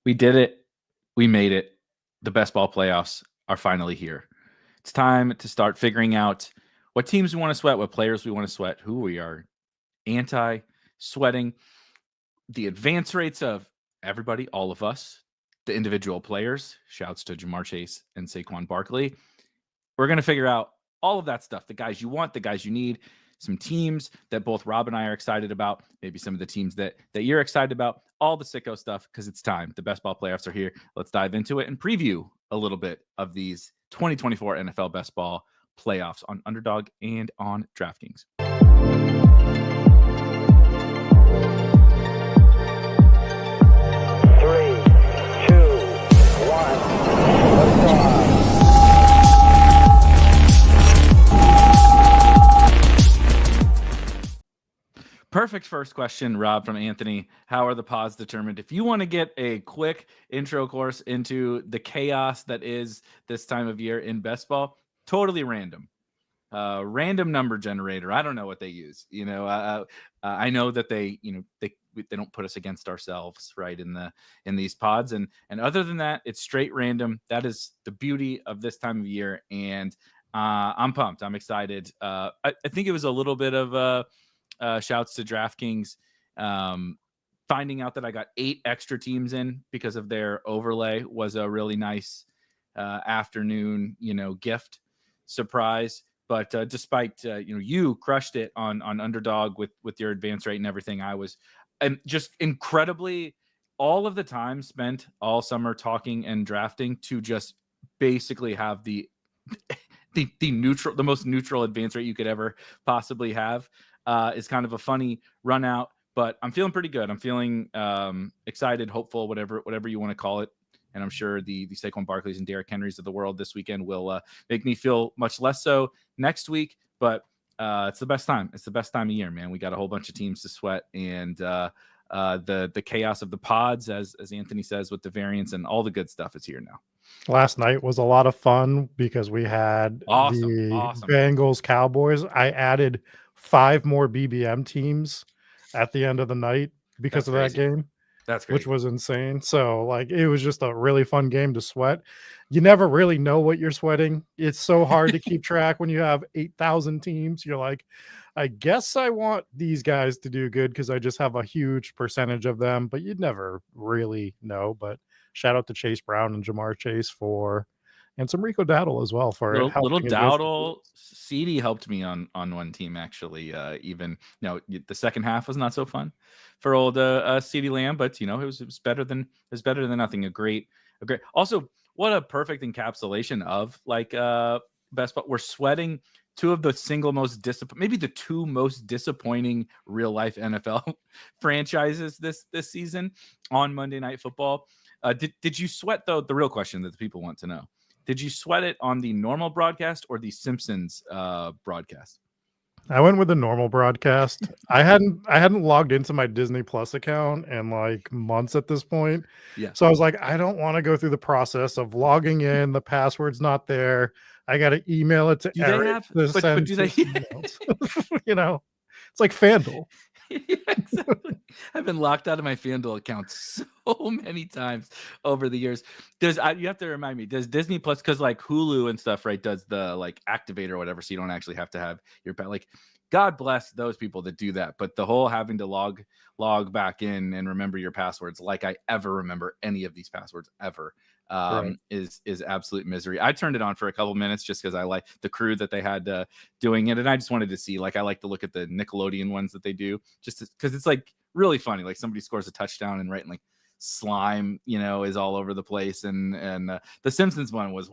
We did it. We made it. The best ball playoffs are finally here. It's time to start figuring out what teams we want to sweat, what players we want to sweat, who we are anti sweating, the advance rates of everybody, all of us, the individual players. Shouts to Jamar Chase and Saquon Barkley. We're going to figure out all of that stuff, the guys you want, the guys you need, some teams that both Rob and I are excited about, maybe some of the teams that you're excited about, all the sicko stuff, because it's time. The best ball playoffs are here. Let's dive into it and preview a little bit of these 2024 NFL best ball playoffs on Underdog and on DraftKings. Perfect first question, Rob, from Anthony. How are the pods determined? If you want to get a quick intro course into the chaos that is this time of year in best ball, totally random. Random number generator. I don't know what they use. I know that they don't put us against ourselves, right, in these pods. And other than that, it's straight random. That is the beauty of this time of year. And I'm pumped. I'm excited. I think it was a little bit of shouts to DraftKings finding out that I got 8 extra teams in because of their overlay was a really nice afternoon, gift surprise. But despite you crushed it on Underdog with your advance rate and everything, I was just incredibly all of the time spent all summer talking and drafting to just basically have the most neutral advance rate you could ever possibly have. Is kind of a funny run out, but I'm feeling pretty good. I'm feeling excited, hopeful, whatever you want to call it. And I'm sure the Saquon Barkleys and Derrick Henrys of the world this weekend will make me feel much less so next week. But it's the best time. It's the best time of year, man. We got a whole bunch of teams to sweat, and the chaos of the pods, as Anthony says, with the variants and all the good stuff is here now. Last night was a lot of fun because we had the Bengals Cowboys. I added 5 more BBM teams at the end of the night because of that game. That's great. Which was insane. So it was just a really fun game to sweat. You never really know what you're sweating. It's so hard to keep track when you have 8,000 teams. You're like, I guess I want these guys to do good because I just have a huge percentage of them, but you'd never really know. But shout out to Chase Brown and Jamar Chase and some Rico Dowdle as well for little Dowdle. CD helped me on one team actually. Even the second half was not so fun for old CD Lamb, but it was better than nothing. A great. Also, what a perfect encapsulation of best. But we're sweating 2 of the single most maybe the 2 most disappointing real life NFL franchises this season on Monday Night Football. Did you sweat though? The real question that the people want to know. Did you sweat it on the normal broadcast or the Simpsons broadcast? I went with the normal broadcast. I hadn't logged into my Disney Plus account in months at this point. Yeah. So I was like, I don't want to go through the process of logging in. The password's not there. I got to email it to Erik to send emails. It's like FanDuel. Yeah, exactly. I've been locked out of my FanDuel account so many times over the years. You have to remind me, does Disney Plus, because Hulu and stuff, right, does the activate or whatever, so you don't actually have to have your God bless those people that do that. But the whole having to log back in and remember your passwords, like I ever remember any of these passwords ever, is absolute misery. I turned it on for a couple minutes just because I like the crew that they had doing it, and I just wanted to see. I like to look at the Nickelodeon ones that they do, just because it's really funny. Somebody scores a touchdown and slime, is all over the place, and the Simpsons one was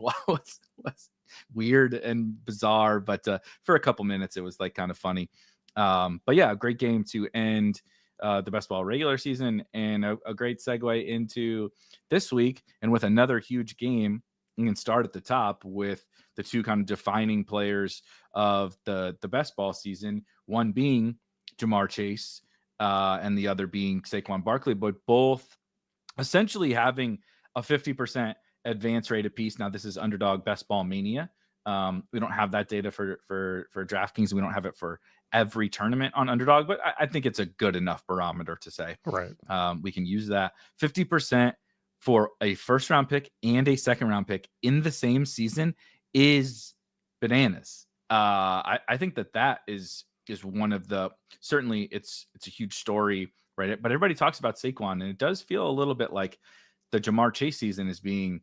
weird and bizarre, but for a couple minutes it was kind of funny. But yeah, a great game to end the best ball regular season, and a great segue into this week, and with another huge game. You can start at the top with the 2 kind of defining players of the best ball season, one being Jamar Chase and the other being Saquon Barkley, but both essentially having a 50% advance rate apiece. Now, this is Underdog Best Ball Mania. We don't have that data for DraftKings. We don't have it for every tournament on Underdog, but I think it's a good enough barometer to say, right. We can use that 50% for a first round pick and a second round pick in the same season is bananas. I think that is one of the, certainly it's a huge story, right? But everybody talks about Saquon, and it does feel a little bit like the Jamar Chase season is being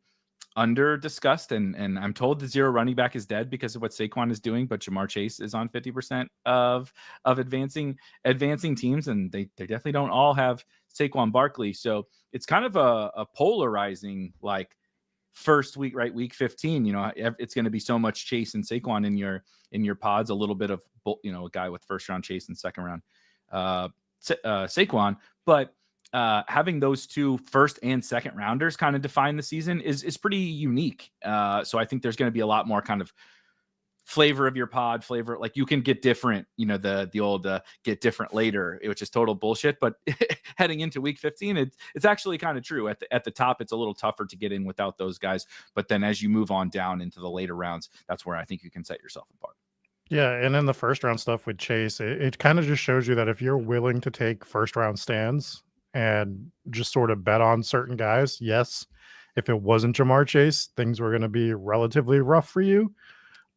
under discussed, and I'm told the zero running back is dead because of what Saquon is doing, but Jamar Chase is on 50% of advancing teams, and they definitely don't all have Saquon Barkley. So it's kind of a polarizing, like, first week, right? Week 15, it's going to be so much Chase and Saquon in your pods, a little bit of, a guy with first round Chase and second round Saquon, but having those two first and second rounders kind of define the season is pretty unique. So I think there's going to be a lot more kind of flavor of your pod, flavor, like you can get different, the old get different later, which is total bullshit. But heading into week 15, it's actually kind of true. At the top, it's a little tougher to get in without those guys. But then as you move on down into the later rounds, that's where I think you can set yourself apart. Yeah, and then the first round stuff with Chase, it kind of just shows you that if you're willing to take first round stands and just sort of bet on certain guys, yes, if it wasn't Jamar Chase, things were going to be relatively rough for you.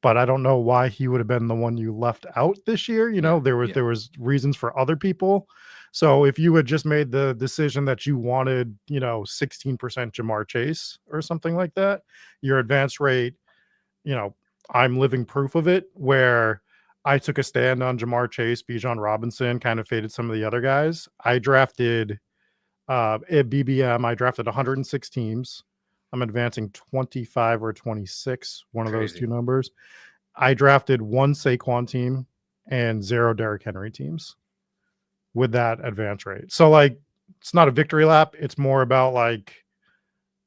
But I don't know why he would have been the one you left out this year. There was reasons for other people. So if you had just made the decision that you wanted, 16% Jamar Chase or something like that, your advance rate, I'm living proof of it, where I took a stand on Jamar Chase, Bijan Robinson, kind of faded some of the other guys. I drafted at BBM, I drafted 106 teams. I'm advancing 25 or 26, one of those two numbers. I drafted one Saquon team and 0 Derrick Henry teams with that advance rate. So, like, it's not a victory lap. It's more about, like,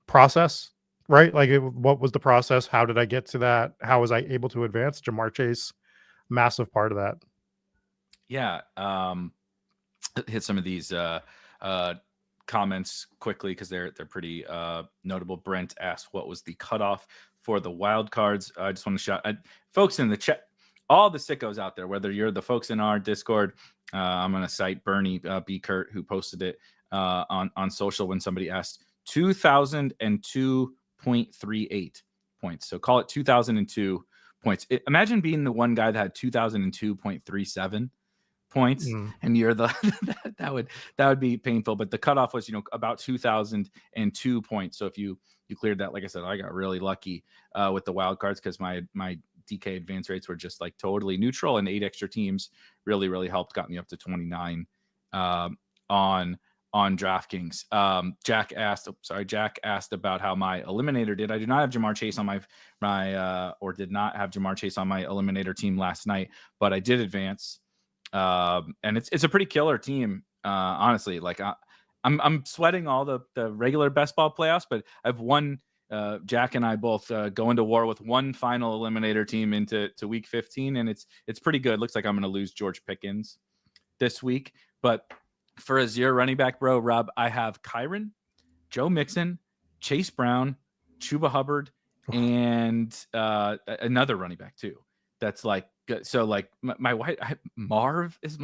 process, right? Like, what was the process? How did I get to that? How was I able to advance? Jamar Chase, massive part of that. Yeah. Hit some of these comments quickly because they're pretty notable. Brent asked, what was the cutoff for the wild cards? I just want to shout folks in the chat, all the sickos out there, whether you're the folks in our Discord. I'm going to cite Bernie B. Kurt, who posted it on social when somebody asked 2002.38 points. So call it 2002 points. Imagine being the one guy that had 2002.37 points, and you're the that would be painful. But the cutoff was about 2002 points. So if you cleared that, like I said, I got really lucky with the wild cards because my DK advance rates were just like totally neutral, and 8 extra teams really helped, got me up to 29 on DraftKings. Jack asked about how my eliminator did. I did not have Jamar Chase on my did not have Jamar Chase on my eliminator team last night, but I did advance. And it's a pretty killer team, honestly. Like I'm sweating all the regular best ball playoffs, but I've won. Jack and I both go into war with one final eliminator team into week 15, and it's pretty good. Looks like I'm going to lose George Pickens this week, but for a 0 running back, bro, Rob, I have Kyron, Joe Mixon, Chase Brown, Chuba Hubbard, and another running back too. That's like, so like Marv is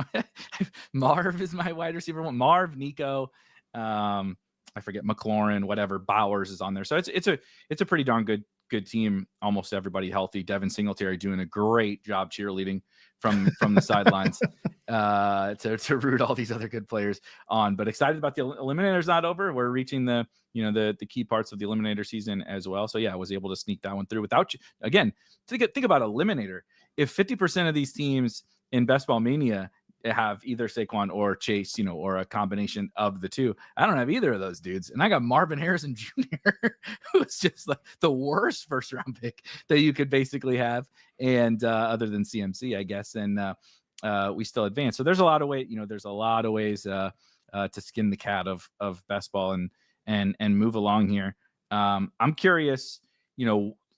my wide receiver one. Marv, Nico, I forget, McLaurin, whatever, Bowers is on there. So it's a pretty darn good team. Almost everybody healthy. Devin Singletary doing a great job cheerleading from the sidelines to root all these other good players on. But excited about the eliminator's not over. We're reaching the key parts of the eliminator season as well. So yeah, I was able to sneak that one through without you. Again, think about eliminator. If 50% of these teams in Best Ball Mania have either Saquon or Chase, or a combination of the two, I don't have either of those dudes. And I got Marvin Harrison Jr., who's just like the worst first round pick that you could basically have. And other than CMC, I guess. And we still advance. So there's a lot of ways, there's a lot of ways to skin the cat of best ball and move along here. I'm curious,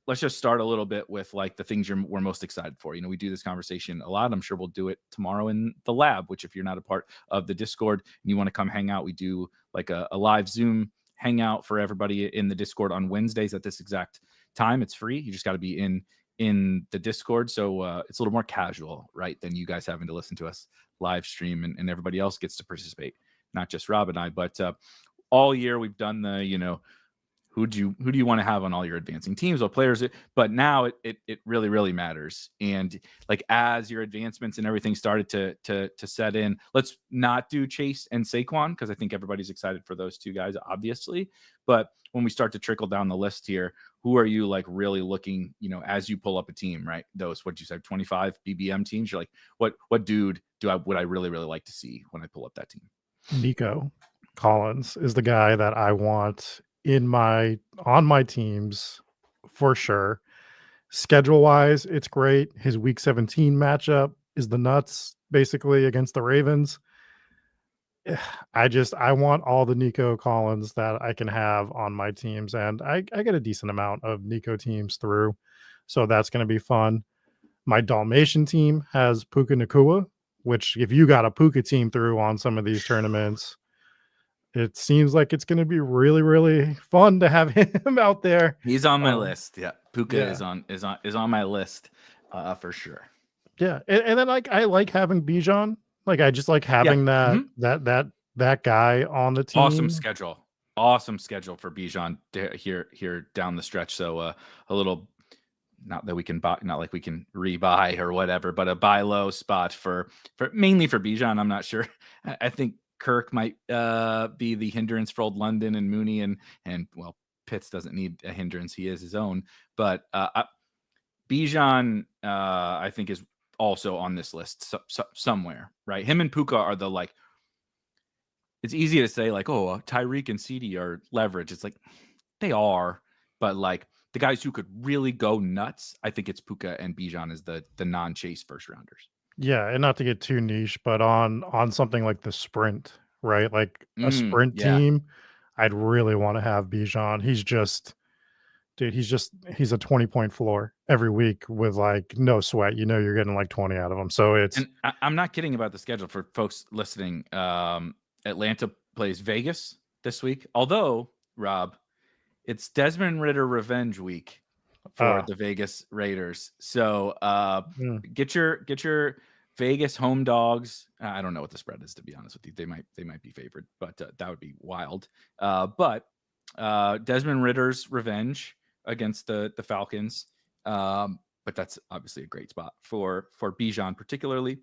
let's just start a little bit with like the things we're most excited for. We do this conversation a lot. I'm sure we'll do it tomorrow in the lab, which if you're not a part of the Discord and you want to come hang out, we do like a live Zoom hangout for everybody in the Discord on Wednesdays at this exact time. It's free. You just got to be in the Discord. So it's a little more casual, right, than you guys having to listen to us live stream, and everybody else gets to participate, not just Rob and I. But all year we've done the, who do you want to have on all your advancing teams, what players. But now it really matters. And like as your advancements and everything started to set in, let's not do Chase and Saquon because I think everybody's excited for those two guys, obviously. But when we start to trickle down the list here, who are you like really looking, as you pull up a team, right? Those, what you said, 25 BBM teams. You're like, what dude would I really like to see when I pull up that team? Nico Collins is the guy that I want on my teams for sure. Schedule wise, it's great. His week 17 matchup is the nuts, basically, against the Ravens. I want all the Nico Collins that I can have on my teams, and I get a decent amount of Nico teams through, so that's going to be fun. My Dalmatian team has Puka Nacua, which if you got a Puka team through on some of these tournaments, it seems like it's going to be really fun to have him out there. He's on my list. Yeah, Puka is on my list for sure. Yeah, and then like I like having Bijan. Like I just like having that guy on the team. Awesome schedule for Bijan here down the stretch. So a little, not that we can buy, not like we can rebuy or whatever, but a buy low spot for mainly for Bijan. I'm not sure. I think Kirk might be the hindrance for old London and Mooney and well, Pitts doesn't need a hindrance. He is his own, but Bijan I think is also on this list somewhere, right? Him and Puka are the like. It's easy to say like, oh, Tyreek and CD are leverage. It's like they are, but like the guys who could really go nuts, I think it's Puka and Bijan as the non-chase first rounders. Yeah, and not to get too niche, but on something like the sprint, right? Like a sprint team, I'd really want to have Bijan. He's a 20-point floor every week with like no sweat. You're getting like 20 out of him. So and I'm not kidding about the schedule for folks listening. Atlanta plays Vegas this week. Although, Rob, it's Desmond Ridder revenge week for the Vegas Raiders. So get your Vegas home dogs. I don't know what the spread is, to be honest with you. They might be favored, but that would be wild. But Desmond Ridder's revenge against the Falcons. But that's obviously a great spot for Bijan, particularly.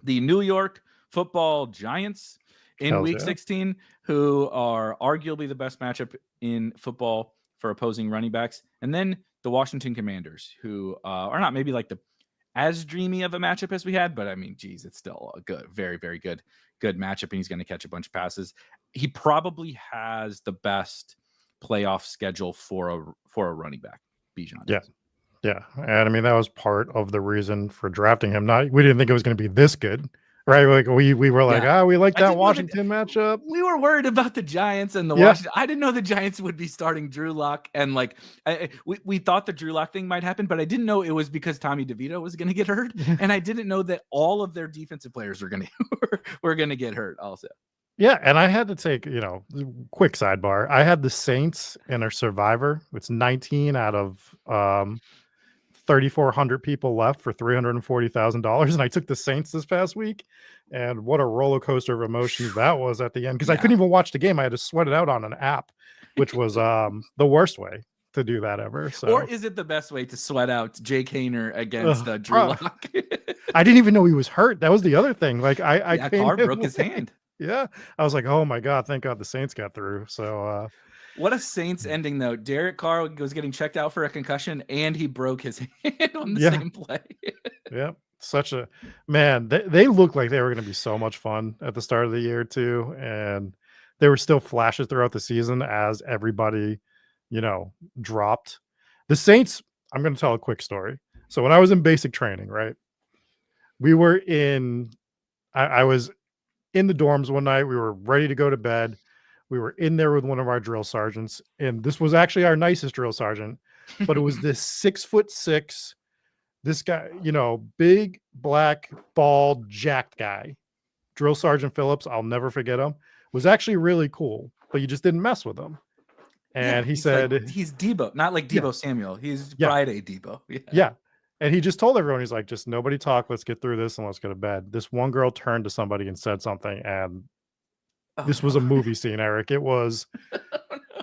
The New York Football Giants in week 16, who are arguably the best matchup in football for opposing running backs. And then the Washington Commanders, who are not maybe like as dreamy of a matchup as we had, but I mean, geez, it's still a good, very good matchup, and he's going to catch a bunch of passes. He probably has the best playoff schedule for a running back, Bijan. Yeah. And I mean, that was part of the reason for drafting him. We didn't think it was going to be this good. Right, like we were like, we like that Washington matchup. We were worried about the Giants and the Washington. I didn't know the Giants would be starting Drew Lock, and like we thought the Drew Lock thing might happen, but I didn't know it was because Tommy DeVito was going to get hurt, and I didn't know that all of their defensive players were going to get hurt also. Yeah, and I had to take, quick sidebar. I had the Saints in a Survivor. It's 19 out of 3,400 people left for $340,000, and I took the Saints this past week, and what a roller coaster of emotions that was at the end, because I couldn't even watch the game. I had to sweat it out on an app, which was the worst way to do that ever. So. Or is it the best way to sweat out Jake Haener against Drew Lock? I didn't even know he was hurt. That was the other thing. Like Carr broke his hand. Yeah, I was like, oh my god, thank God the Saints got through. So. What a Saints ending, though. Derek Carr was getting checked out for a concussion, and he broke his hand on the same play. Yep. Such a man. They looked like they were going to be so much fun at the start of the year, too. And there were still flashes throughout the season as everybody, dropped. The Saints, I'm going to tell a quick story. So when I was in basic training, right, I was in the dorms one night. We were ready to go to bed. We were in there with one of our drill sergeants, and this was actually our nicest drill sergeant, but it was this 6'6", this guy, big, black, bald, jacked guy. Drill Sergeant Phillips, I'll never forget him, was actually really cool, but you just didn't mess with him. And he said, like, he's Debo, not like Debo Samuel. He's Friday Debo. Yeah. And he just told everyone, he's like, just nobody talk. Let's get through this and let's go to bed. This one girl turned to somebody and said something, and this was a movie scene, Eric. It was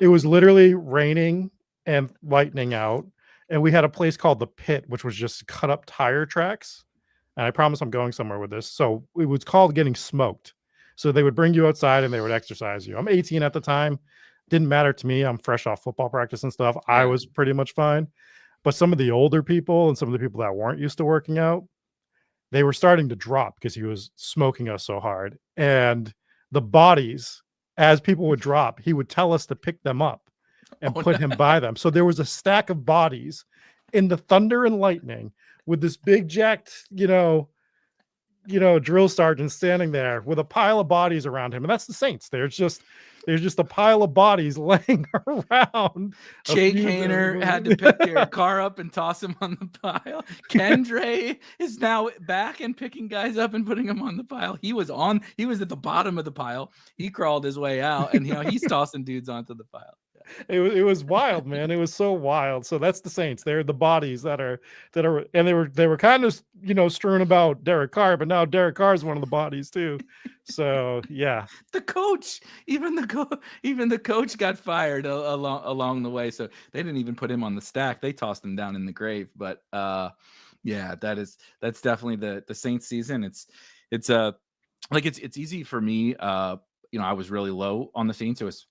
It was literally raining and lightning out, and we had a place called the Pit, which was just cut up tire tracks. And I promise I'm going somewhere with this. So it was called getting smoked. So they would bring you outside and they would exercise you. I'm 18 at the time. Didn't matter to me. I'm fresh off football practice and stuff. I Yeah. was pretty much fine. But some of the older people and some of the people that weren't used to working out, they were starting to drop because he was smoking us so hard. And the bodies, as people would drop, he would tell us to pick them up and Oh, put no. him by them. So there was a stack of bodies in the thunder and lightning with this big jacked, drill sergeant standing there with a pile of bodies around him. And that's the Saints. There's just a pile of bodies laying around. Jake Hayner had to pick Derek Carr up and toss him on the pile. Kendre is now back and picking guys up and putting them on the pile. He was at the bottom of the pile. He crawled his way out, and he's tossing dudes onto the pile. It was wild, man. It was so wild. So that's the Saints. They're the bodies that are, and they were kind of strewn about Derek Carr, but now Derek Carr is one of the bodies too. So yeah, the coach, even the coach got fired along the way. So they didn't even put him on the stack. They tossed him down in the grave. But yeah, that's definitely the Saints season. It's easy for me. I was really low on the Saints. It was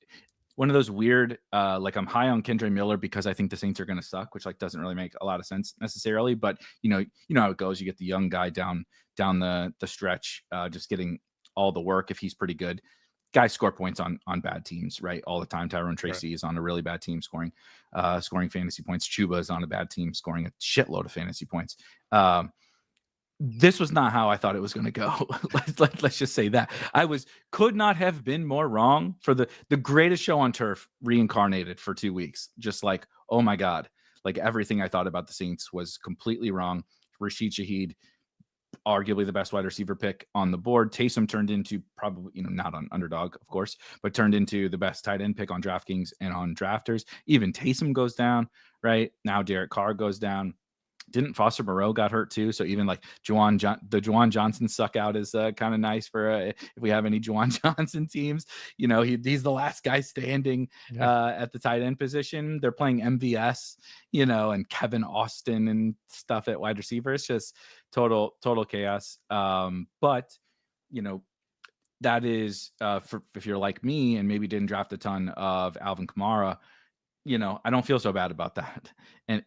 one of those weird, I'm high on Kendre Miller because I think the Saints are going to suck, which doesn't really make a lot of sense necessarily. But you know how it goes. You get the young guy down the stretch, just getting all the work if he's pretty good. Guys score points on bad teams, right? All the time. Tyrone Tracy is on a really bad team scoring fantasy points. Chuba is on a bad team scoring a shitload of fantasy points. This was not how I thought it was going to go. Let's just say that could not have been more wrong for the greatest show on turf reincarnated for 2 weeks. Just oh my God, everything I thought about the Saints was completely wrong. Rashid Shaheed, arguably the best wide receiver pick on the board. Taysom turned into probably, not on Underdog, of course, but turned into the best tight end pick on DraftKings and on Drafters. Even Taysom goes down, right? Now Derek Carr goes down. Didn't Foster Moreau got hurt too? So even the Juwan Johnson suck out is kind of nice for if we have any Juwan Johnson teams. He's the last guy standing at the tight end position. They're playing MVS, and Kevin Austin and stuff at wide receiver. It's just total chaos. But that is if you're like me and maybe didn't draft a ton of Alvin Kamara. I don't feel so bad about that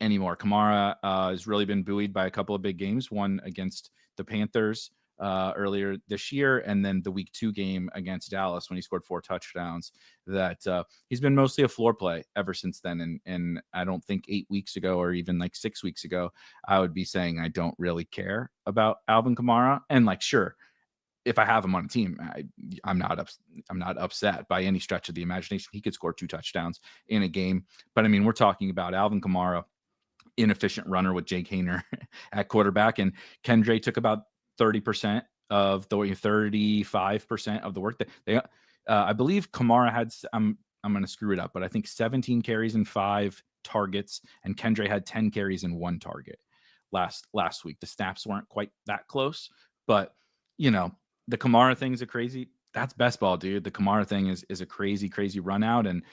anymore. Kamara has really been buoyed by a couple of big games, one against the Panthers earlier this year, and then the week 2 game against Dallas when he scored 4 touchdowns. That he's been mostly a floor play ever since then. And I don't think 8 weeks ago or even 6 weeks ago, I would be saying I don't really care about Alvin Kamara. And sure, if I have him on a team, I'm not upset by any stretch of the imagination. He could score 2 touchdowns in a game. But I mean, we're talking about Alvin Kamara, inefficient runner with Jake Hayner at quarterback. And Kendre took about 30% of the 35% of the work that they, I believe Kamara had, I'm going to screw it up, but I think 17 carries and 5 targets, and Kendre had 10 carries and 1 target last week. The snaps weren't quite that close, but the Kamara thing is that's best ball, dude. The Kamara thing is a crazy run out. And,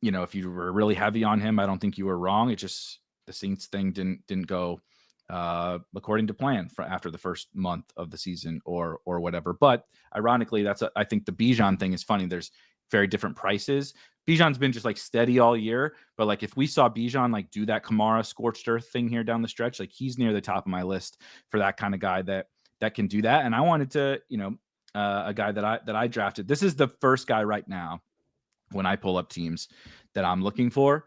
if you were really heavy on him, I don't think you were wrong. It just, the Saints thing didn't go according to plan after the first month of the season or whatever. But ironically, I think the Bijan thing is funny. There's very different prices. Bijan's been just steady all year, but if we saw Bijan do that Kamara scorched earth thing here down the stretch, he's near the top of my list for that kind of guy that can do that. And I wanted to, a guy that I drafted. This is the first guy right now when I pull up teams that I'm looking for.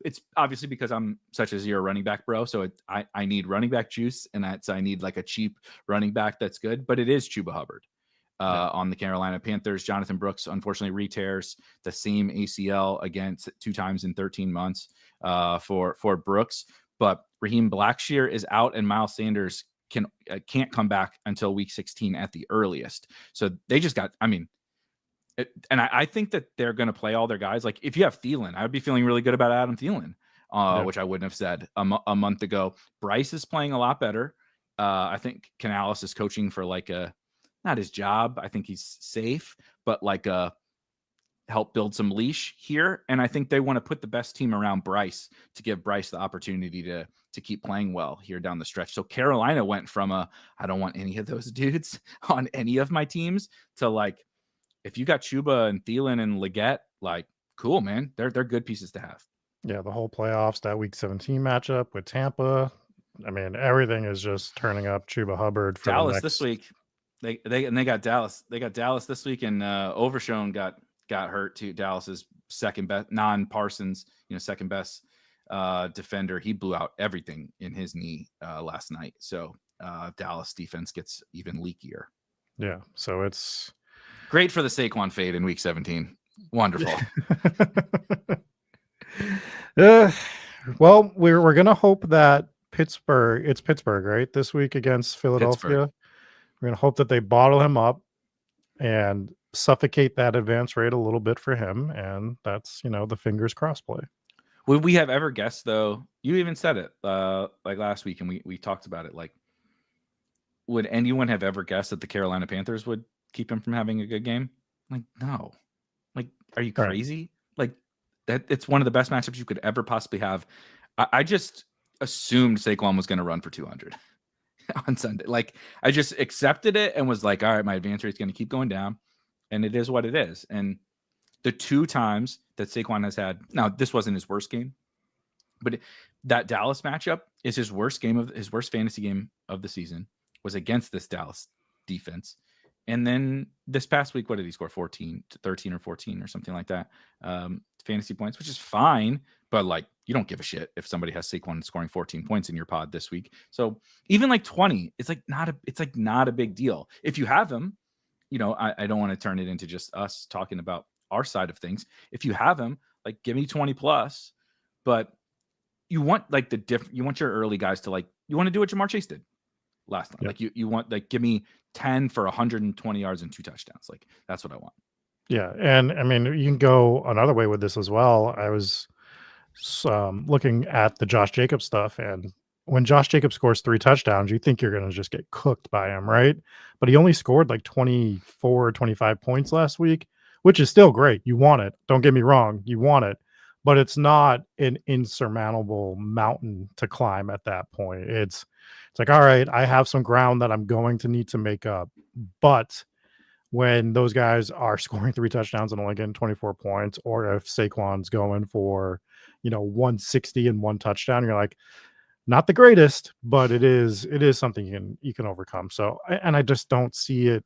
It's obviously because I'm such a zero running back bro. So I need running back juice, and I need a cheap running back that's good, but it is Chuba Hubbard on the Carolina Panthers. Jonathan Brooks, unfortunately, re-tears the same ACL again 2 times in 13 months for Brooks. But Raheem Blackshear is out, and Miles Sanders can't come back until week 16 at the earliest. So they just got, and I think that they're going to play all their guys. If you have Thielen, I would be feeling really good about Adam Thielen, which I wouldn't have said a month ago. Bryce is playing a lot better. I think Canales is coaching for not his job. I think he's safe, but help build some leash here. And I think they want to put the best team around Bryce to give Bryce the opportunity to keep playing well here down the stretch. So Carolina went from I don't want any of those dudes on any of my teams to like, if you got Chuba and Thielen and Leggett, like, cool, man. They're good pieces to have. Yeah, the whole playoffs, that week 17 matchup with Tampa. I mean, everything is just turning up Chuba Hubbard for Dallas the next this week. They got Dallas. They got Dallas this week, and Overshown got hurt too. Dallas's second best non-Parsons, second best defender. He blew out everything in his knee last night. So Dallas defense gets even leakier. Yeah, so it's great for the Saquon fade in week 17. Wonderful. Well, we're gonna hope that it's Pittsburgh, right? This week against Philadelphia. Pittsburgh. We're gonna hope that they bottle him up and suffocate that advance rate a little bit for him, and that's the fingers crossed play. Would we have ever guessed, though? You even said it like last week, and we talked about it. Like, would anyone have ever guessed that the Carolina Panthers would keep him from having a good game? Like, no. Like, are you crazy? Right. Like, that it's one of the best matchups you could ever possibly have. I just assumed Saquon was going to run for 200 on Sunday. Like, I just accepted it and was like, all right, my advance rate's going to keep going down, and it is what it is. And the two times that Saquon has had, now this wasn't his worst game, but that Dallas matchup is his worst fantasy game of the season was against this Dallas defense. And then this past week, what did he score? 13 or 14 or something like that. Fantasy points, which is fine, but like, you don't give a shit if somebody has Saquon scoring 14 points in your pod this week. So even like 20, it's not a big deal. If you have him, I don't want to turn it into just us talking about our side of things. If you have him, like, give me 20 plus, but you want like you want your early guys to you want to do what Jamar Chase did last night. Yep. Like you want give me 10 for 120 yards and 2 touchdowns. Like, that's what I want. Yeah. And I mean, you can go another way with this as well. I was looking at the Josh Jacobs stuff, and when Josh Jacobs scores 3 touchdowns, you think you're going to just get cooked by him, right? But he only scored like 24, 25 points last week, which is still great. You want it. Don't get me wrong. You want it. But it's not an insurmountable mountain to climb at that point. It's like, all right, I have some ground that I'm going to need to make up. But when those guys are scoring 3 touchdowns and only getting 24 points, or if Saquon's going for, 160 and 1 touchdown, you're like, not the greatest, but it is something you can overcome. So, and I just don't see it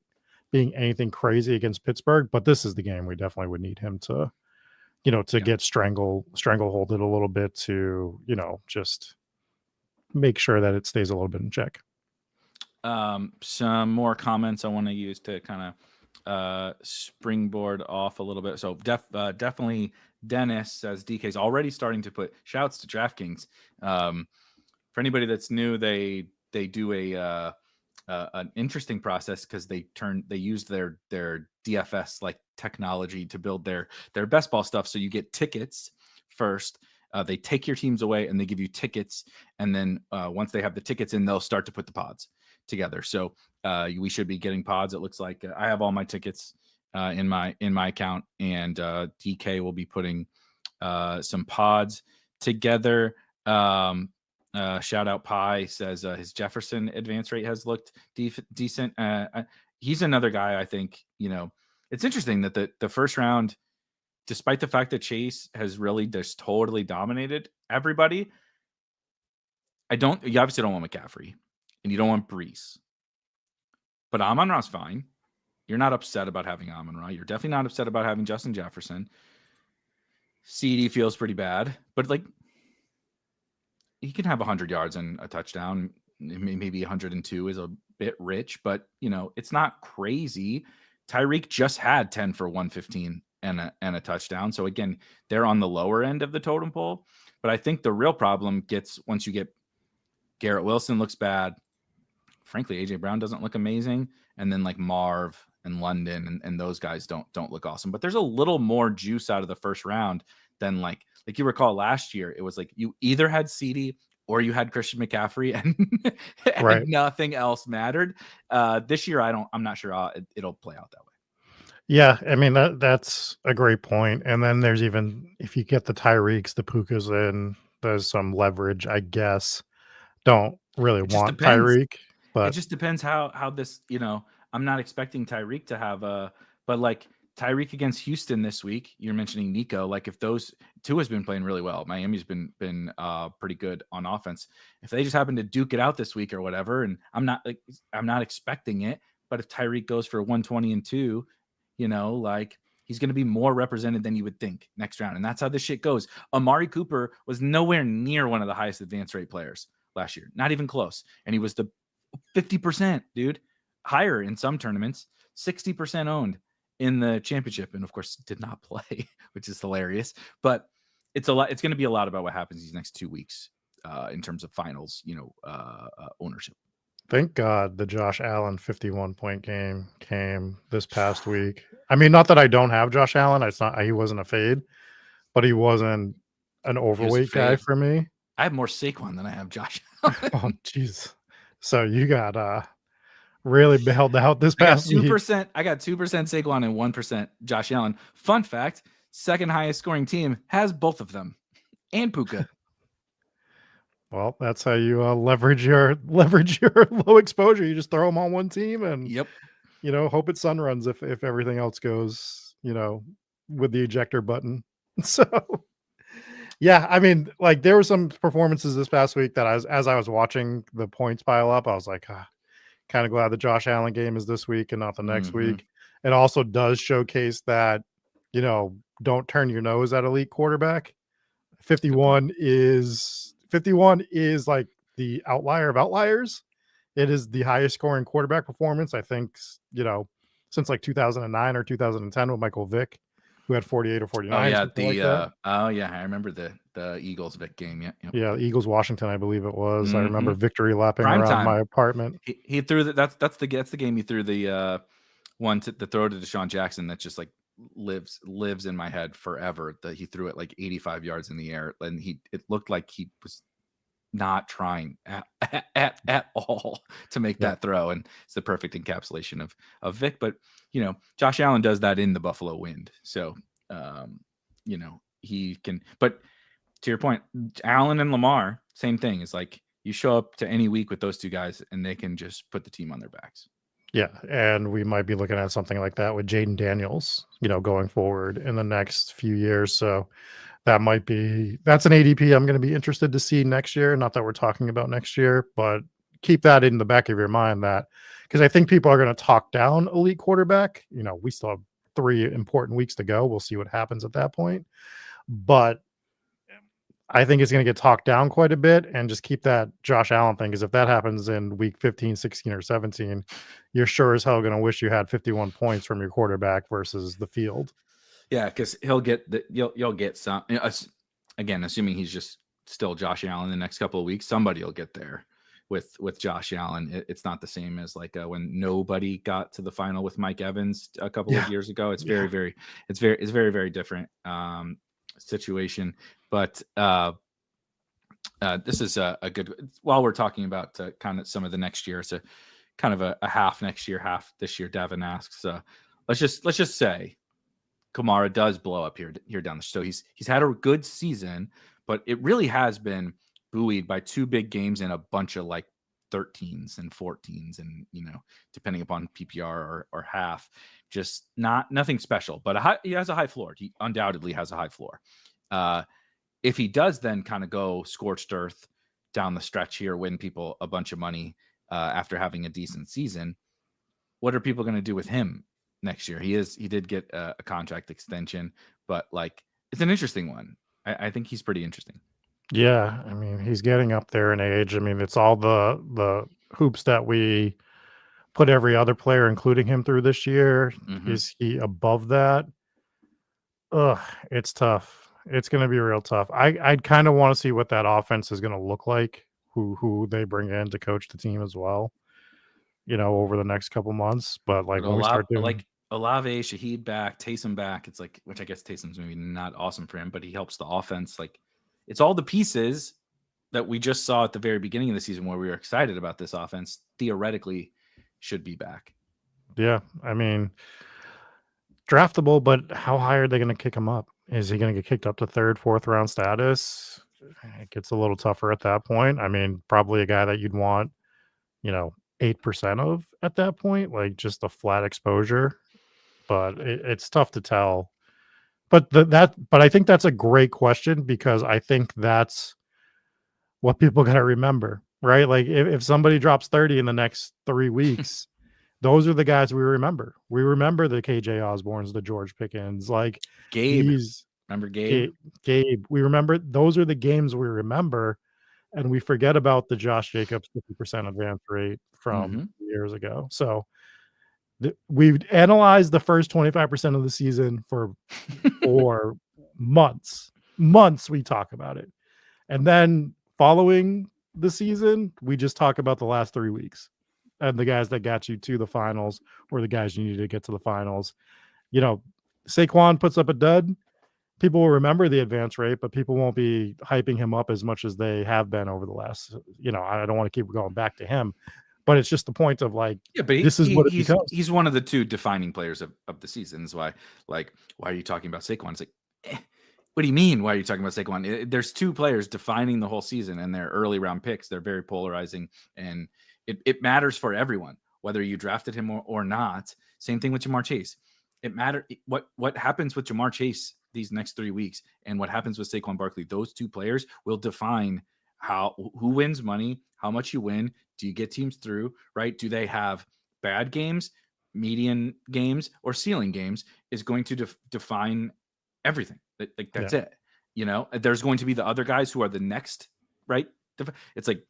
being anything crazy against Pittsburgh, but this is the game we definitely would need him to get strangleholded a little bit to, just make sure that it stays a little bit in check. Some more comments I want to use to kind of springboard off a little bit. So definitely Dennis says DK's already starting to put shouts to DraftKings. For anybody that's new, they do an interesting process because they used their DFS like technology to build their best ball stuff. So you get tickets first. They take your teams away and they give you tickets, and then once they have the tickets in, they'll start to put the pods together. So we should be getting pods. It looks like I have all my tickets in my account, and DK will be putting some pods together. Shout out Pi says his Jefferson advance rate has looked decent. He's another guy. I think, it's interesting that the first round, despite the fact that Chase has really just totally dominated everybody, you obviously don't want McCaffrey and you don't want Brees, but Amon-Ra's fine. You're not upset about having Amon-Ra. You're definitely not upset about having Justin Jefferson. CD feels pretty bad, but like, he can have 100 yards and a touchdown. Maybe 102 is a bit rich, but it's not crazy. Tyreek just had 10 for 115 and a touchdown. So again, they're on the lower end of the totem pole. But I think the real problem gets once you get Garrett Wilson looks bad. Frankly, AJ Brown doesn't look amazing. And then like Marv and London and those guys don't look awesome. But there's a little more juice out of the first round than like you recall last year. It was like you either had CD or you had Christian McCaffrey, and right. Nothing else mattered. This year, I'm not sure it'll play out that way. Yeah, I mean that's a great point. And then there's even if you get the Tyreeks, the Pukas in, there's some leverage, I guess. Don't really It just want depends. Tyreek, It but just depends how this, I'm not expecting Tyreek to have but like Tyreek against Houston this week, you're mentioning Nico, like if those two has been playing really well. Miami's been pretty good on offense. If they just happen to duke it out this week or whatever, and I'm not expecting it, but if Tyreek goes for 120 and 2, like he's going to be more represented than you would think next round. And that's how this shit goes. Amari Cooper was nowhere near one of the highest advance rate players last year, not even close. And he was the 50%, dude, higher in some tournaments, 60% owned in the championship, and of course did not play, which is hilarious. But it's going to be a lot about what happens these next 2 weeks in terms of finals, ownership. thank God the Josh Allen 51-point game came this past week. I mean, not that I don't have Josh Allen. It's not he wasn't a fade, but he wasn't an He was a overweight guy fade. for me. I have more Saquon than I have Josh Oh, Allen. jeez. So you got really bailed out this I got past week. 2%. I got 2% Saquon and 1% Josh Allen. Fun fact: second highest scoring team has both of them, and Puka. Well, that's how you leverage your low exposure. You just throw them on one team and Yep. hope it sun runs if everything else goes, with the ejector button. So yeah, I mean, like there were some performances this past week that as I was watching the points pile up, I was like, kind of glad the Josh Allen game is this week and not the next week. It also does showcase that, don't turn your nose at elite quarterback. 51 is like the outlier of outliers. It is the highest scoring quarterback performance, I think, since like 2009 or 2010 with Michael Vick, who had 48 or 49. Oh yeah, Something like that. I remember the Eagles Vic game. Yeah, yep. Yeah, Eagles Washington, I believe it was. I remember Mm-hmm. victory lapping Prime around time. my apartment. He threw that's the game he threw the one to the throw to Deshaun Jackson that just like lives in my head forever. That he threw it like 85 yards in the air, and it looked like he was not trying at all to make that throw, and it's the perfect encapsulation of Vic. But Josh Allen does that in the Buffalo Wind, so he can. But to your point, Allen and Lamar, same thing. It's like you show up to any week with those two guys, and they can just put the team on their backs. Yeah, and we might be looking at something like that with Jaden Daniels, going forward in the next few years. So that's an ADP I'm going to be interested to see next year. Not that we're talking about next year, but keep that in the back of your mind because I think people are going to talk down elite quarterback. We still have 3 important weeks to go. We'll see what happens at that point. But I think it's going to get talked down quite a bit, and just keep that Josh Allen thing, because if that happens in week 15, 16, or 17, you're sure as hell going to wish you had 51 points from your quarterback versus the field. Yeah, because you'll get some. Again, assuming he's just still Josh Allen the next couple of weeks, somebody will get there with Josh Allen. It's not the same as like when nobody got to the final with Mike Evans a couple of years ago. It's very, very different situation. But this is a good. While we're talking about kind of some of the next year, so kind of a half next year, half this year. Davin asks, let's just say Kamara does blow up here down the. So he's had a good season, but it really has been buoyed by 2 big games and a bunch of like 13s and 14s, and depending upon PPR or half, just nothing special. But he has a high floor. He undoubtedly has a high floor. If he does then kind of go scorched earth down the stretch here, win people a bunch of money after having a decent season, what are people going to do with him next year? He did get a contract extension, but like it's an interesting one. I think he's pretty interesting. Yeah, I mean, he's getting up there in age. I mean, it's all the hoops that we put every other player, including him, through this year. Mm-hmm. Is he above that? Ugh, it's tough. It's going to be real tough. I'd kind of want to see what that offense is going to look like, who they bring in to coach the team as well, over the next couple months. But like when we start doing like Olave, Shaheed back, Taysom back, it's like, which I guess Taysom's maybe not awesome for him, but he helps the offense. Like it's all the pieces that we just saw at the very beginning of the season where we were excited about this offense theoretically should be back. Yeah, I mean, draftable, but how high are they going to kick him up? Is he going to get kicked up to third, fourth round status? It gets a little tougher at that point. I mean, probably a guy that you'd want, 8% of at that point, like just a flat exposure. But it's tough to tell. But I think that's a great question because I think that's what people got to remember, right? Like if somebody drops 30 in the next 3 weeks, those are the guys we remember. We remember the KJ Osbornes, the George Pickens, like Gabe, these remember Gabe? Gabe. We remember those are the games we remember, and we forget about the Josh Jacobs 50% advance rate from Mm-hmm. years ago. So we've analyzed the first 25% of the season for months. Months we talk about it. And then following the season, we just talk about the last 3 weeks and the guys that got you to the finals or the guys you need to get to the finals. Saquon puts up a dud. People will remember the advance rate, but people won't be hyping him up as much as they have been over the last, I don't want to keep going back to him, but it's just the point of like, Yeah, but this is what it becomes. he's one of the two defining players of the season. That's why, like, why are you talking about Saquon? It's like, what do you mean? Why are you talking about Saquon? There's two players defining the whole season, and they're early round picks. They're very polarizing, and it matters for everyone, whether you drafted him or not. Same thing with Jamar Chase. It matters what happens with Jamar Chase these next 3 weeks, and what happens with Saquon Barkley. Those two players will define who wins money, how much you win. Do you get teams through, right? Do they have bad games, median games, or ceiling games is going to define everything. Like that's it. There's going to be the other guys who are the next, right? It's like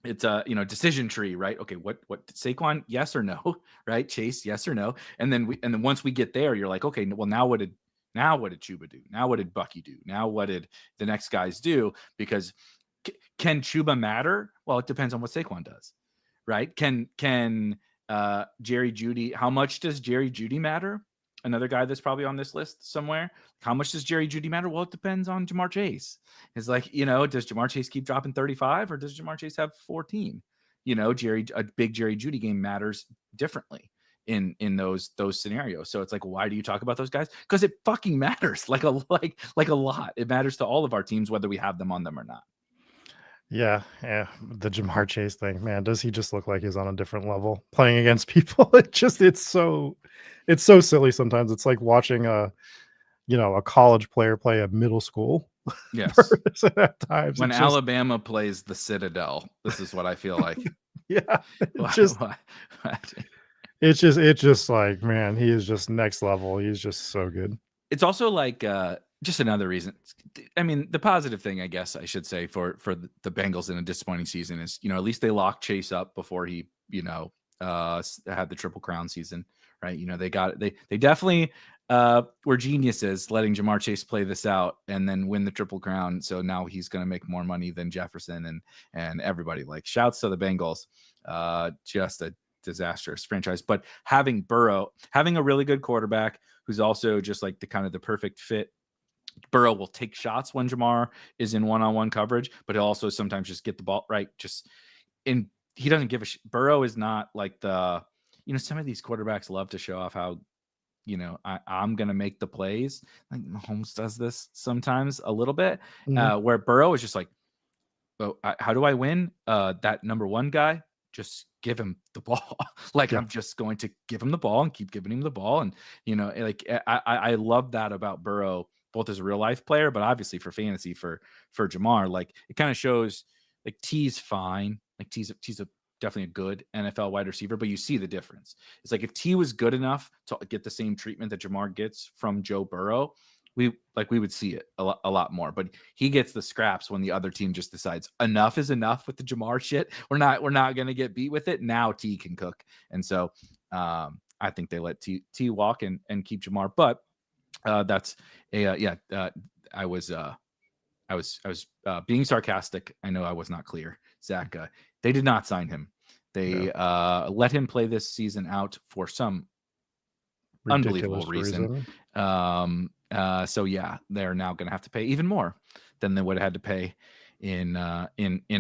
it's a decision tree, right? Okay, what Saquon, yes or no, right? Chase, yes or no, and then once we get there, you're like, okay, well now what did Chuba do? Now what did Bucky do? Now what did the next guys do? Because can Chuba matter? Well, it depends on what Saquon does, right? Can Jerry Jeudy? How much does Jerry Jeudy matter? Another guy that's probably on this list somewhere. How much does Jerry Jeudy matter? Well, it depends on Jamar Chase. It's like, does Jamar Chase keep dropping 35 or does Jamar Chase have 14? A big Jerry Jeudy game matters differently in those scenarios. So it's like, why do you talk about those guys? Because it fucking matters like a lot. It matters to all of our teams, whether we have them on them or not. Yeah. The Jamar Chase thing, man, does he just look like he's on a different level playing against people? It's so silly sometimes. It's like watching a college player play a middle school. Yes. At times. When Alabama plays the Citadel, this is what I feel like. Yeah. It's just like, man, he is just next level. He's just so good. It's also like just another reason. I mean, the positive thing, I guess I should say for the Bengals in a disappointing season is, at least they locked Chase up before he, had the Triple Crown season, right? They definitely were geniuses letting Jamar Chase play this out and then win the Triple Crown. So now he's going to make more money than Jefferson and everybody. Like, shouts to the Bengals. Just a disastrous franchise, but having Burrow, having a really good quarterback who's also just like the perfect fit. Burrow will take shots when Jamar is in one-on-one coverage, but he'll also sometimes just get the ball right. He doesn't give a shit. Burrow is not like some of these quarterbacks love to show off how, I'm going to make the plays. Like Mahomes does this sometimes a little bit, where Burrow is just like, oh, how do I win? That number one guy, just give him the ball. I'm just going to give him the ball and keep giving him the ball. And, I love that about Burrow, both as a real life player, but obviously for fantasy for Jamar. Like, it kind of shows like T's fine. Like T's definitely a good NFL wide receiver, but you see the difference. It's like if T was good enough to get the same treatment that Jamar gets from Joe Burrow, we would see it a lot more. But he gets the scraps when the other team just decides enough is enough with the Jamar shit. We're not going to get beat with it. Now T can cook. And so I think they let T walk and keep Jamar. But that's I was being sarcastic. I know I was not clear, Zach. They did not sign him. They let him play this season out for some unbelievable reason. So yeah, they're now going to have to pay even more than they would have had to pay in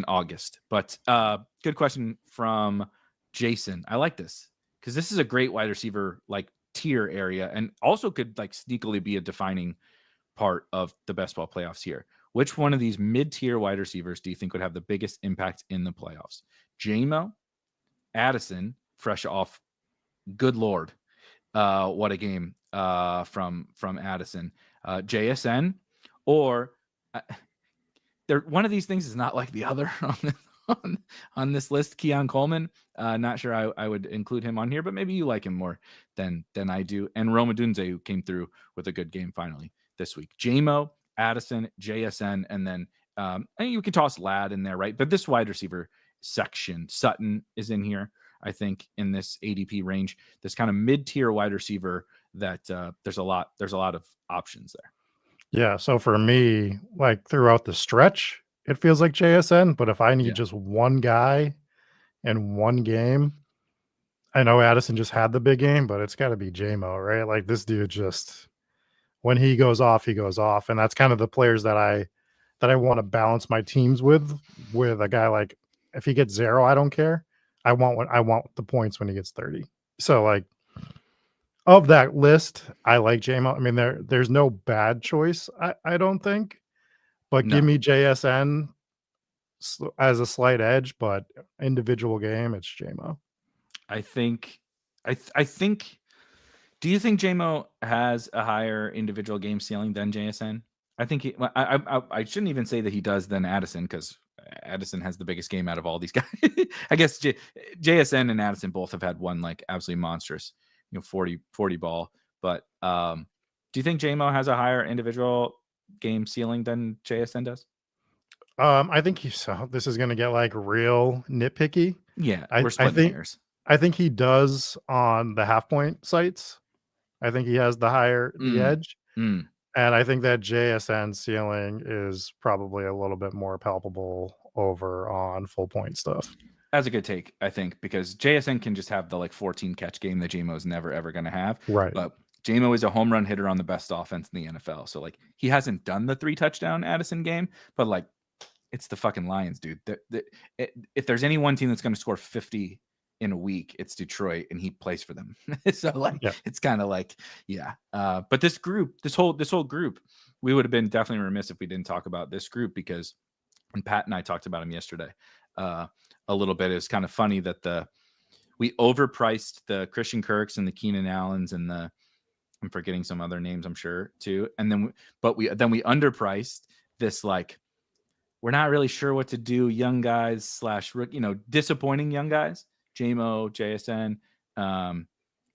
August. But good question from Jason. I like this because this is a great wide receiver like tier area, and also could like sneakily be a defining part of the best ball playoffs here. Which one of these mid-tier wide receivers do you think would have the biggest impact in the playoffs? JMO, Addison, fresh off, good Lord, what a game from Addison, JSN, or one of these things is not like the other on this list. Keon Coleman, not sure I would include him on here, but maybe you like him more than I do. And Roma Dunze, who came through with a good game finally this week. JMO, Addison, JSN, and then and you can toss Ladd in there, right? But this wide receiver section, Sutton is in here, I think, in this ADP range. This kind of mid-tier wide receiver that there's a lot of options there. Yeah, so for me, like throughout the stretch, it feels like JSN, but if I need just one guy in one game, I know Addison just had the big game, but it's got to be JMO, right? Like this dude just, when he goes off, he goes off, and that's kind of the players that I want to balance my teams with a guy like, if he gets 0, I don't care. I want the points when he gets 30. So like, of that list, I like JMO. I mean, there's no bad choice, I don't think, but give me JSN as a slight edge, but individual game, it's JMO. I think, do you think JMO has a higher individual game ceiling than JSN? I think I shouldn't even say that he does than Addison, because Addison has the biggest game out of all these guys. I guess JSN and Addison both have had one like absolutely monstrous, 40 ball. But do you think JMO has a higher individual game ceiling than JSN does? I think this is going to get like real nitpicky. Yeah, we're splitting hairs. I think he does on the half point sites. I think he has the edge. And I think that JSN ceiling is probably a little bit more palpable over on full point stuff. That's a good take, I think, because JSN can just have the like 14 catch game that JMO is never ever going to have. Right. But JMO is a home run hitter on the best offense in the NFL. So like he hasn't done the 3 touchdown Addison game, but like it's the fucking Lions, dude. If there's any one team that's going to score 50 in a week, it's Detroit, and he plays for them. So like it's kind of like but this whole group, we would have been definitely remiss if we didn't talk about this group, because when Pat and I talked about him yesterday a little bit, it's kind of funny that we overpriced the Christian Kirks and the Keenan Allens and I'm forgetting some other names, I'm sure too, and then we underpriced this, like, we're not really sure what to do young guys / disappointing young guys, JMO, JSN,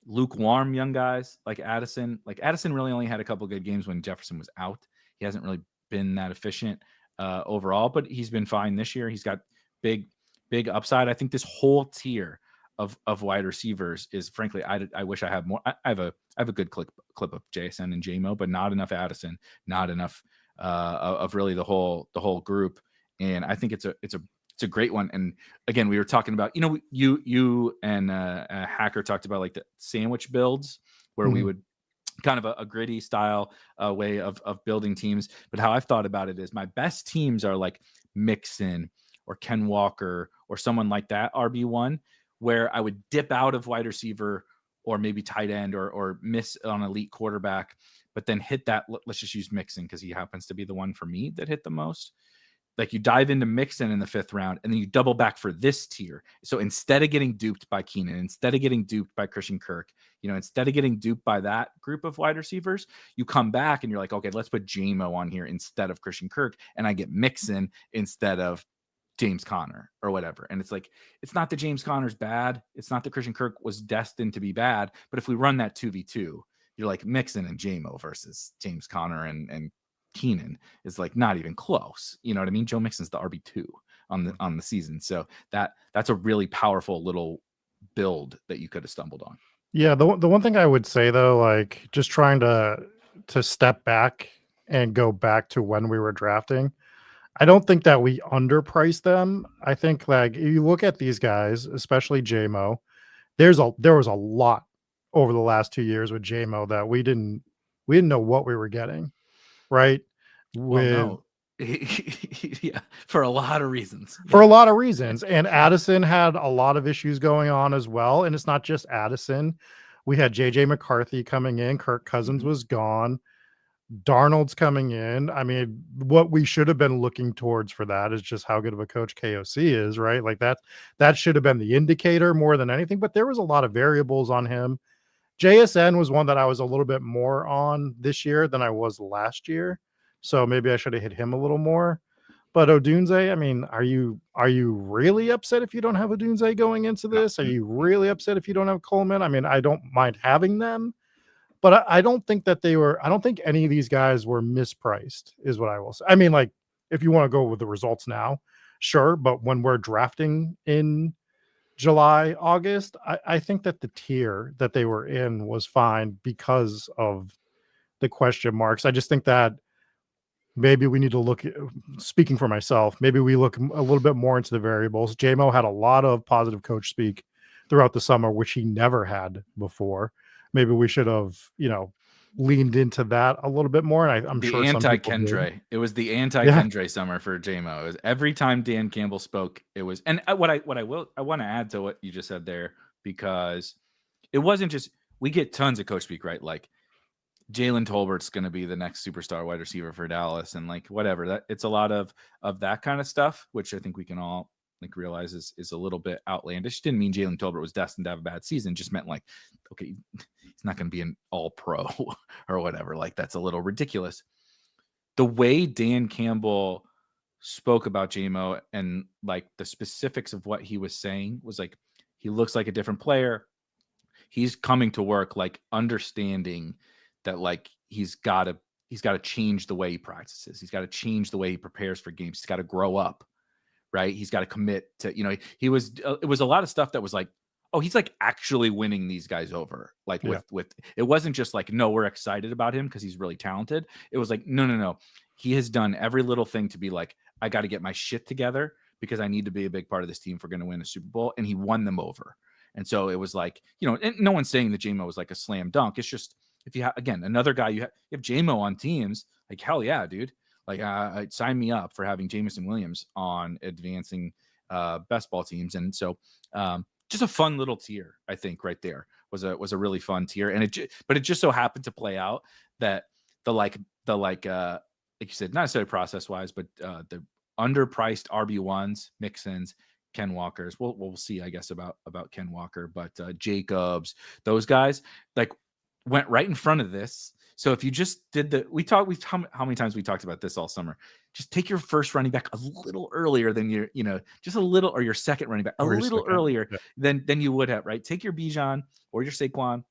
lukewarm young guys like Addison. Like Addison really only had a couple good games when Jefferson was out. He hasn't really been that efficient overall, but he's been fine this year. He's got big upside. I think this whole tier of wide receivers is, frankly, I wish I had more. I have a good clip of JSN and JMO, but not enough Addison, not enough of really the whole group. And I think it's a great one. And again, we were talking about, you and Hacker talked about like the sandwich builds, where we would kind of a gritty style way of building teams. But how I've thought about it is my best teams are like Mixon or Ken Walker or someone like that, RB1, where I would dip out of wide receiver or maybe tight end or miss on elite quarterback, but then hit that. Let's just use Mixon because he happens to be the one for me that hit the most. Like you dive into Mixon in the 5th round, and then you double back for this tier. So instead of getting duped by Keenan, instead of getting duped by Christian Kirk, instead of getting duped by that group of wide receivers, you come back and you're like, okay, let's put JMO on here instead of Christian Kirk, and I get Mixon instead of James Conner or whatever. And it's like, it's not that James Conner's bad. It's not that Christian Kirk was destined to be bad. But if we run that 2v2, you're like Mixon and JMO versus James Conner and Keenan is like not even close. You know what I mean? Joe Mixon's the RB2 on the season. So that's a really powerful little build that you could have stumbled on. Yeah. The one thing I would say though, like just trying to step back and go back to when we were drafting, I don't think that we underpriced them. I think like if you look at these guys, especially JMO, there was a lot over the last 2 years with JMO that we didn't know what we were getting, right? Yeah, for a lot of reasons. For a lot of reasons. And Addison had a lot of issues going on as well. And it's not just Addison, We had JJ McCarthy coming in. Kirk Cousins Mhm. was gone. Darnold's coming in. I mean, what we should have been looking towards for that is just how good of a coach KOC is, right? Like that should have been the indicator more than anything. But there was a lot of variables on him. JSN was one that I was a little bit more on this year than I was last year. So maybe I should have hit him a little more. But Odunze, I mean, are you really upset if you don't have Odunze going into No. this? Are you really upset if you don't have Coleman? I mean, I don't mind having them, but I don't think that I don't think any of these guys were mispriced, is what I will say. I mean, like, if you want to go with the results now, sure. But when we're drafting in July, August, I think that the tier that they were in was fine because of the question marks. I just think that maybe we need to look speaking for myself, maybe we look a little bit more into the variables. JMO had a lot of positive coach speak throughout the summer, which he never had before. Maybe we should have, leaned into that a little bit more. And I'm The sure some anti people did. Kendra. It was the anti Yeah. Kendra summer for JMO. It was every time Dan Campbell spoke, it was. And I want to add to what you just said there, because it wasn't just, we get tons of coach speak, right? Like Jalen Tolbert's going to be the next superstar wide receiver for Dallas, and like whatever, that it's a lot of that kind of stuff, which I think we can all like realize is a little bit outlandish. Didn't mean Jalen Tolbert was destined to have a bad season. Just meant like, okay, he's not going to be an all pro or whatever. Like that's a little ridiculous. The way Dan Campbell spoke about JMO and like the specifics of what he was saying was like, he looks like a different player. He's coming to work like understanding that like he's got to change the way he practices. He's got to change the way he prepares for games. He's got to grow up, right? He's got to commit to, it was a lot of stuff that was like, oh, he's like actually winning these guys over. Like Yeah. with it wasn't just like, no, we're excited about him because he's really talented. It was like, no. He has done every little thing to be like, I got to get my shit together because I need to be a big part of this team if we're going to win a Super Bowl. And he won them over. And so it was like, and no one's saying that JMO was like a slam dunk. It's just, if you have, again, another guy, you have JMO on teams, like, hell yeah, dude. Like, sign me up for having Jameson Williams on advancing best ball teams. And so just a fun little tier, I think, right there was a really fun tier. And but it just so happened to play out that like you said, not necessarily process wise, but the underpriced RB1s, Mixons, Ken Walkers. We'll see, I guess, about Ken Walker, but Jacobs, those guys like went right in front of this. So if you just did how many times we talked about this all summer? Just take your first running back a little earlier than just a little, or your second running back a little earlier than you would have, right? Take your Bijan or your Saquon.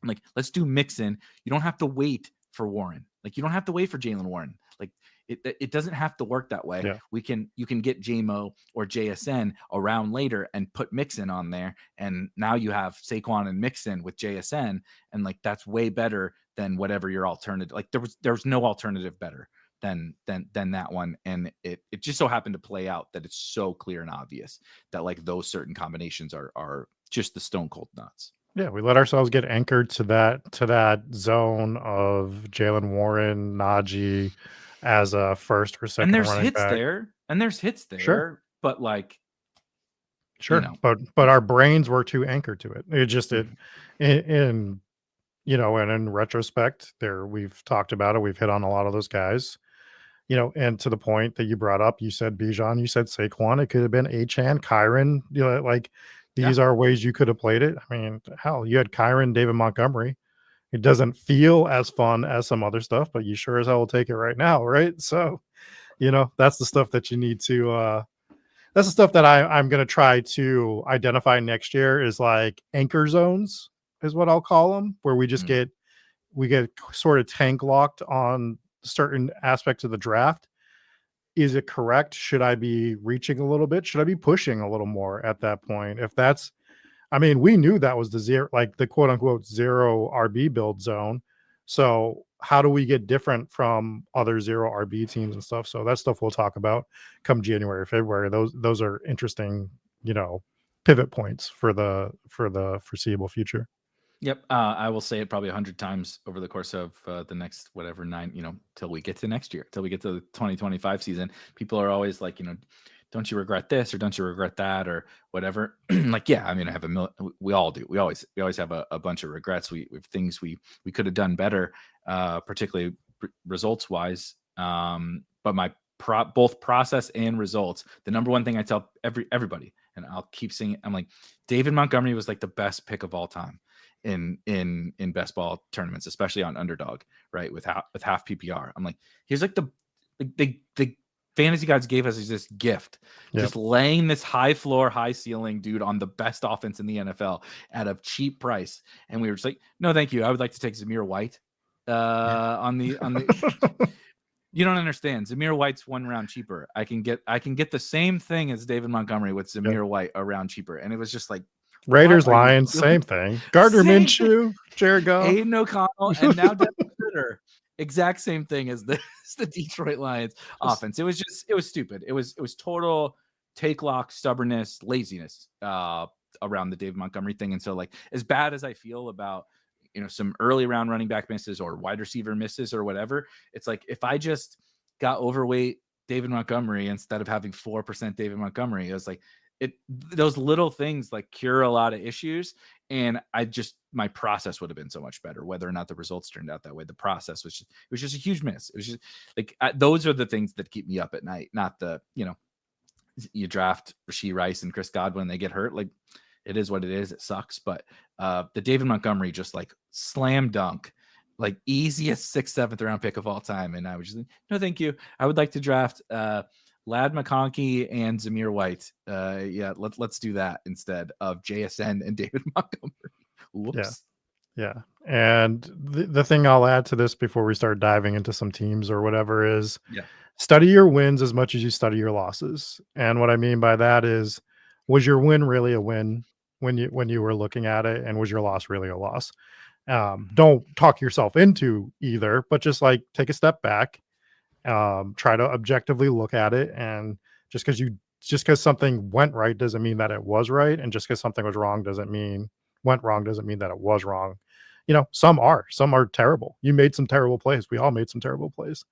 Like, let's do Mixon. You don't have to wait for Warren. Like, you don't have to wait for Jalen Warren. Like, it doesn't have to work that way. Yeah. You can get JMO or JSN around later and put Mixon on there, and now you have Saquon and Mixon with JSN, and like that's way better than whatever your alternative. Like there's no alternative better than that one, and it just so happened to play out that it's so clear and obvious that like those certain combinations are just the stone cold nuts. Yeah, we let ourselves get anchored to that zone of Jalen Warren, Najee as a first or second running back. And there's hits there, Sure. but like, sure, but our brains were too anchored to it. It just in and in retrospect, we've talked about it. We've hit on a lot of those guys, and to the point that you brought up, you said Bijan, you said Saquon. It could have been Achane, Kyron. Like these are ways you could have played it. I mean, hell, you had Kyron, David Montgomery. It doesn't feel as fun as some other stuff, but you sure as hell will take it right now, right? So, that's the stuff that you need to. That's the stuff that I'm going to try to identify next year is like anchor zones is what I'll call them, where we just get sort of tank locked on certain aspects of the draft. Is it correct? Should I be reaching a little bit? Should I be pushing a little more at that point? We knew that was the quote unquote zero RB build zone. So how do we get different from other zero RB teams and stuff? So that stuff we'll talk about come January, February. Those are interesting, pivot points for the foreseeable future. Yep. I will say it probably 100 times over the course of the next, whatever, 9, till we get to next year, till we get to the 2025 season. People are always like, don't you regret this or don't you regret that or whatever? Like, yeah, I mean, I have we all do. We always have a bunch of regrets. We have things we could have done better, particularly results wise. But my both process and results, the number one thing I tell everybody, and I'll keep saying it, I'm like, David Montgomery was like the best pick of all time in best ball tournaments, especially on Underdog, right? With half PPR. I'm like, he's like the fantasy gods gave us this gift, just laying this high floor, high ceiling dude on the best offense in the NFL at a cheap price. And we were just like, no, thank you. I would like to take Zamir White on the you don't understand. Zamir White's 1 round cheaper. I can get the same thing as David Montgomery with Zamir White a round cheaper. And it was just like, Raiders, Lions, same thing. Gardner Minshew, Jared Goff, Aiden O'Connell, and now Devin Critter. Exact same thing as the Detroit Lions offense. It was stupid. It was total take lock, stubbornness, laziness around the David Montgomery thing. And so, like, as bad as I feel about, you know, some early round running back misses or wide receiver misses or whatever, it's like, if I just got overweight David Montgomery instead of having 4% David Montgomery, it was like, those little things like cure a lot of issues. And my process would have been so much better, whether or not the results turned out that way. The process was just a huge miss. It was just like, those are the things that keep me up at night, not the, you know, you draft Rashee Rice and Chris Godwin, they get hurt. Like, it is what it is. It sucks. But the David Montgomery, just like slam dunk, like easiest 6th, 7th round pick of all time. And I was just like, no, thank you. I would like to draft Lad McConkey and Zamir White. Let's do that instead of JSN and David Montgomery. Whoops. Yeah. And the thing I'll add to this before we start diving into some teams or whatever is study your wins as much as you study your losses. And what I mean by that is, was your win really a win when you were looking at it? And was your loss really a loss? Don't talk yourself into either, but just like take a step back, try to objectively look at it. And just because something went right doesn't mean that it was right. And just because something went wrong doesn't mean that it was wrong. You know, some are terrible. You made some terrible plays. We all made some terrible plays.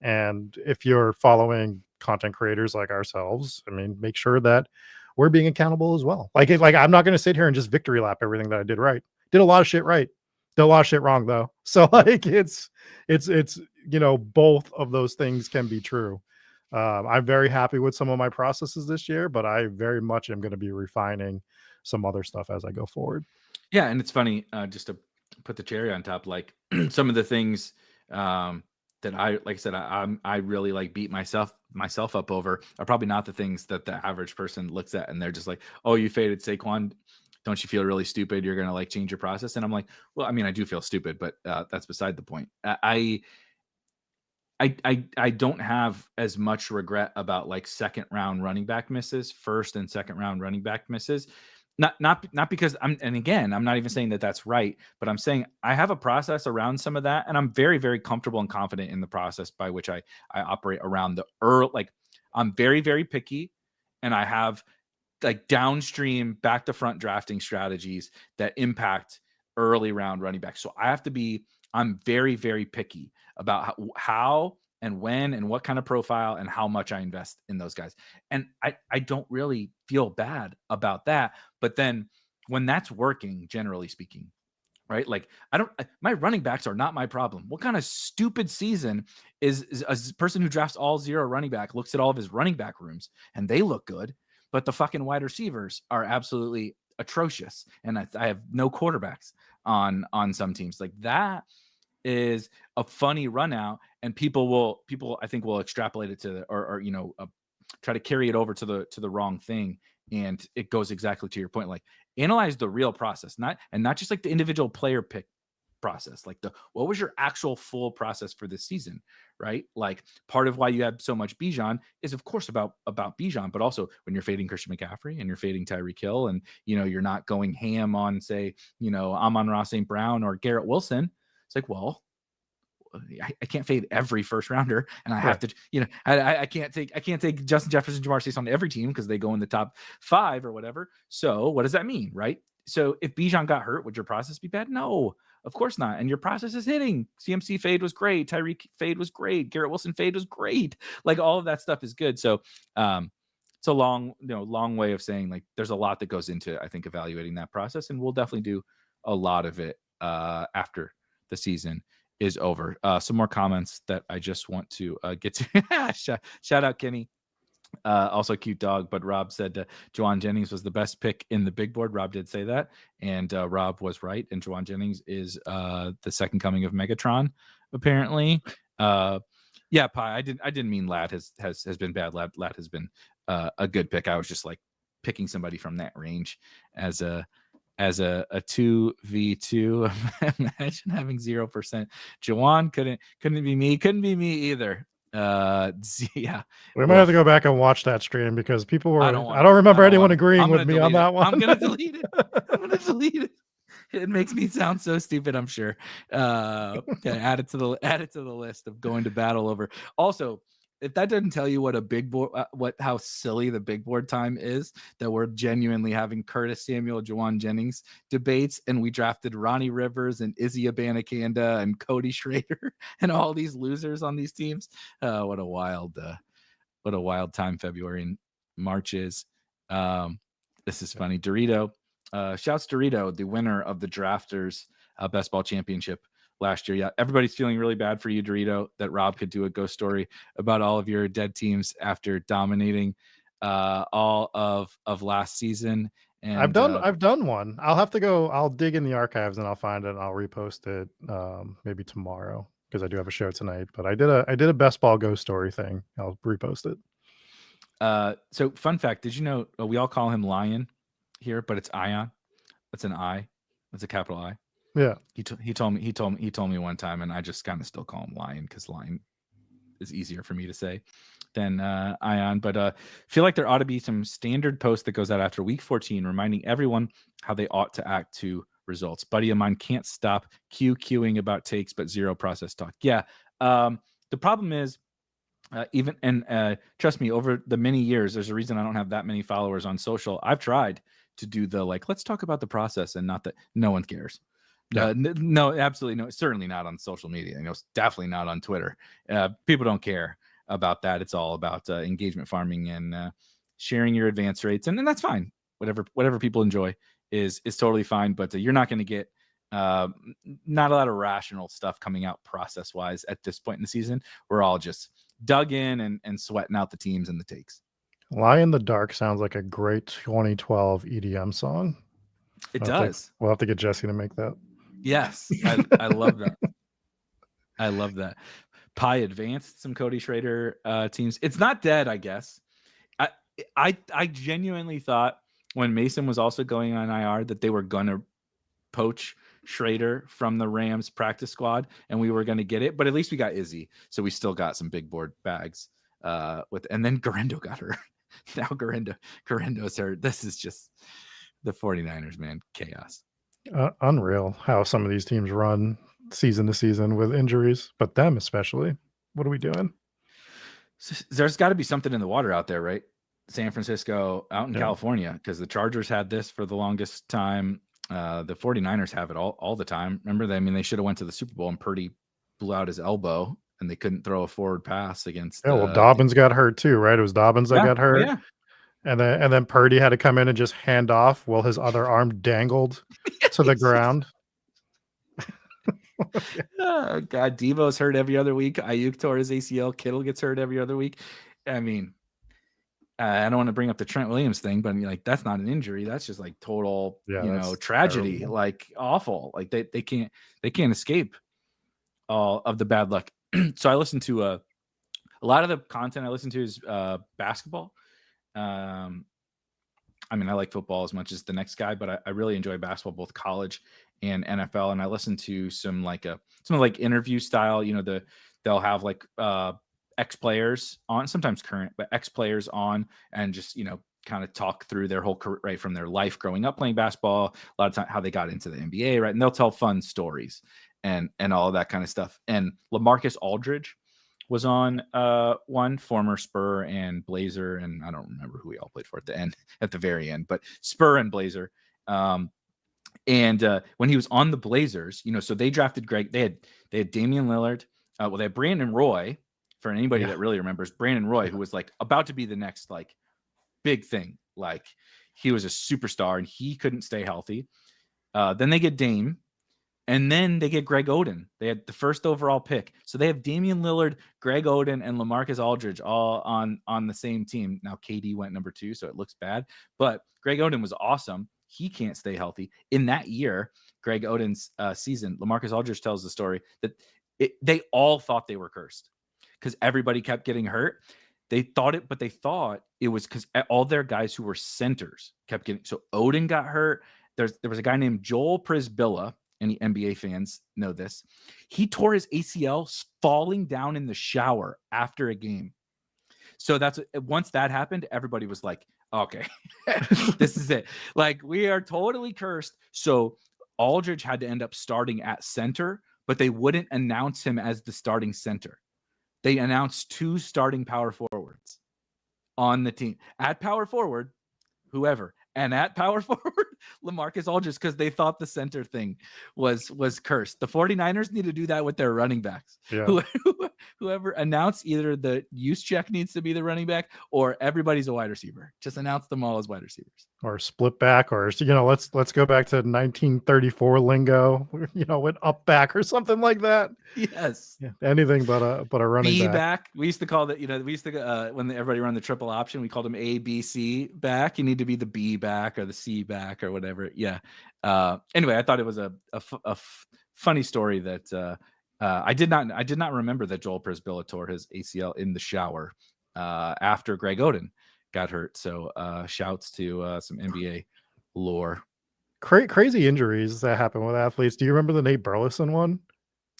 And if you're following content creators like ourselves, I mean, make sure that we're being accountable as well. Like I'm not going to sit here and just victory lap everything that I did right. Did a lot of shit right. Did a lot of shit wrong though. So like it's you know, both of those things can be true. I'm very happy with some of my processes this year, but I very much am going to be refining some other stuff as I go forward. Yeah, and it's funny, just to put the cherry on top, like some of the things that like I said, I really like beat myself up over are probably not the things that the average person looks at and they're just like, oh, you faded Saquon. Don't you feel really stupid? You're going to like change your process. And I'm like, well, I mean, I do feel stupid, but that's beside the point. I don't have as much regret about like 2nd round running back misses, 1st and 2nd round running back misses. Not because I'm not even saying that that's right, but I'm saying I have a process around some of that. And I'm very, very comfortable and confident in the process by which I operate around the early, like I'm very, very picky and I have like downstream back to front drafting strategies that impact early round running back. So I'm very, very picky about how and when and what kind of profile and how much I invest in those guys. And I don't really feel bad about that. But then when that's working, generally speaking, right? Like my running backs are not my problem. What kind of stupid season is a person who drafts all 0 running back, looks at all of his running back rooms and they look good, but the fucking wide receivers are absolutely atrocious. And I have no quarterbacks on some teams. Like that is a funny run out, and people I think will extrapolate it to or you know, try to carry it over to the wrong thing. And it goes exactly to your point. Like analyze the real process, not just like the individual player pick process, like what was your actual full process for this season, right? Like part of why you have so much Bijan is of course about Bijan, but also when you're fading Christian McCaffrey and you're fading Tyreek Hill and, you know, you're not going ham on, say, you know, Amon-Ra St. Brown or Garrett Wilson. It's like, well, I can't fade every first rounder, and I have to, you know, I can't take Justin Jefferson, Jamar Chase on every team because they go in the top 5 or whatever. So what does that mean, right? So if Bijan got hurt, would your process be bad? No, of course not. And your process is hitting. CMC fade was great. Tyreek fade was great. Garrett Wilson fade was great. Like all of that stuff is good. So a long way of saying like there's a lot that goes into, I think, evaluating that process, and we'll definitely do a lot of it after the season is over. Some more comments that I just want to get to. Shout out Kenny. Also cute dog, but Rob said Juwan Jennings was the best pick in the big board. Rob did say that, and Rob was right. And Juwan Jennings is the second coming of Megatron, apparently. Yeah, Pi. I didn't mean Lad has been bad. Lad has been a good pick. I was just like picking somebody from that range as a 2v2. Imagine having 0%. Juwan couldn't be me. Couldn't be me either. Yeah, we might have to go back and watch that stream because people were. I don't I remember anyone agreeing with me on that one. I'm gonna delete it. I'm gonna delete it. It makes me sound so stupid, I'm sure. Okay, add it to the list of going to battle over. Also, if that doesn't tell you what a big board, how silly the big board time is, that we're genuinely having Curtis Samuel, Juwan Jennings debates, and we drafted Ronnie Rivers and Izzy Abanikanda and Cody Schrader and all these losers on these teams. What a wild time February and March is. This is funny. Dorito, shouts Dorito, the winner of the Drafters Best Ball Championship last year. Yeah, everybody's feeling really bad for you, Dorito, that Rob could do a ghost story about all of your dead teams after dominating all of last season. And I've done one. I'll have to go. I'll dig in the archives and I'll find it and I'll repost it maybe tomorrow because I do have a show tonight. But I did a best ball ghost story thing. I'll repost it. So fun fact, did you know we all call him Lion here, but it's Ion. It's an I. It's a capital I. Yeah. He told me one time, and I just kind of still call him Lion because Lion is easier for me to say than Ion. But feel like there ought to be some standard post that goes out after week 14, reminding everyone how they ought to act to results. Buddy of mine can't stop queuing about takes, but zero process talk. Yeah. The problem is, trust me, over the many years, there's a reason I don't have that many followers on social. I've tried to do the let's talk about the process, and not that no one cares. Yeah. No, absolutely no. Certainly not on social media. Definitely not on Twitter. People don't care about that. It's all about engagement farming and sharing your advance rates, and that's fine. Whatever people enjoy is totally fine. But you're not going to get not a lot of rational stuff coming out process wise at this point in the season. We're all just dug in and sweating out the teams and the takes. Lie in the Dark sounds like a great 2012 EDM song. It does. We'll have to get Jesse to make that. Yes, I love that. I love that. Pi advanced some Cody Schrader teams. It's not dead, I guess. I genuinely thought when Mason was also going on IR that they were gonna poach Schrader from the Rams practice squad and we were gonna get it, but at least we got Izzy, so we still got some big board bags. And then Garendo got hurt. Now Garendo's hurt. This is just the 49ers, man. Chaos. Unreal how some of these teams run season to season with injuries, but them especially. What are we doing? There's got to be something in the water out there, right? San Francisco, out in California, because the Chargers had this for the longest time. The 49ers have it all the time. Remember, they should have went to the Super Bowl and Purdy blew out his elbow and they couldn't throw a forward pass against. Yeah, well, Dobbins got hurt too, right? It was Dobbins that got hurt. Oh, yeah. And then Purdy had to come in and just hand off while his other arm dangled to the ground. Oh, God, Devo's hurt every other week. Ayuk tore his ACL. Kittle gets hurt every other week. I mean, I don't want to bring up the Trent Williams thing, but that's not an injury. That's just like total, tragedy, terrible. Like awful. Like they can't escape all of the bad luck. So I listen to a lot of the content I listen to is basketball. I like football as much as the next guy, but I really enjoy basketball, both college and NFL. And I listen to some interview style, they'll have ex players on, sometimes current, but ex players on, and just, kind of talk through their whole career, right, from their life growing up playing basketball, a lot of time how they got into the NBA, right. And they'll tell fun stories and all of that kind of stuff. And LaMarcus Aldridge was on one, former Spur and Blazer, and I don't remember who we all played for at the very end, but Spur and Blazer. And when he was on the Blazers, so they drafted Greg. They had Damian Lillard. They had Brandon Roy. For anybody that really remembers, Brandon Roy, who was about to be the next big thing. Like he was a superstar and he couldn't stay healthy. Then they get Dame. And then they get Greg Oden. They had the first overall pick. So they have Damian Lillard, Greg Oden, and LaMarcus Aldridge all on the same team. Now KD went number 2, so it looks bad. But Greg Oden was awesome. He can't stay healthy. In that year, Greg Oden's season, LaMarcus Aldridge tells the story that they all thought they were cursed because everybody kept getting hurt. They thought it was because all their guys who were centers kept getting. So Oden got hurt. There was a guy named Joel Prisbilla. Any NBA fans know this. He tore his ACL falling down in the shower after a game. So once that happened, everybody was like, okay, this is it. Like, we are totally cursed. So Aldridge had to end up starting at center, but they wouldn't announce him as the starting center. They announced 2 starting power forwards on the team. At power forward, whoever. And at power forward, LaMarcus Aldridge, because they thought the center thing was cursed. The 49ers need to do that with their running backs. Yeah. Whoever announced either the Juszczyk needs to be the running back or everybody's a wide receiver. Just announce them all as wide receivers. Or split back, or let's go back to 1934 lingo, with up back or something like that. Yes. Yeah, anything but a running back. We used to call that, when everybody ran the triple option, we called them A, B, C back. You need to be the B back or the C back or whatever. Yeah. Anyway, I thought it was a funny story that I did not remember that Joel Prisbilla tore his ACL in the shower after Greg Oden got hurt. So shouts to some NBA lore. Crazy injuries that happen with athletes. Do you remember the Nate Burleson one?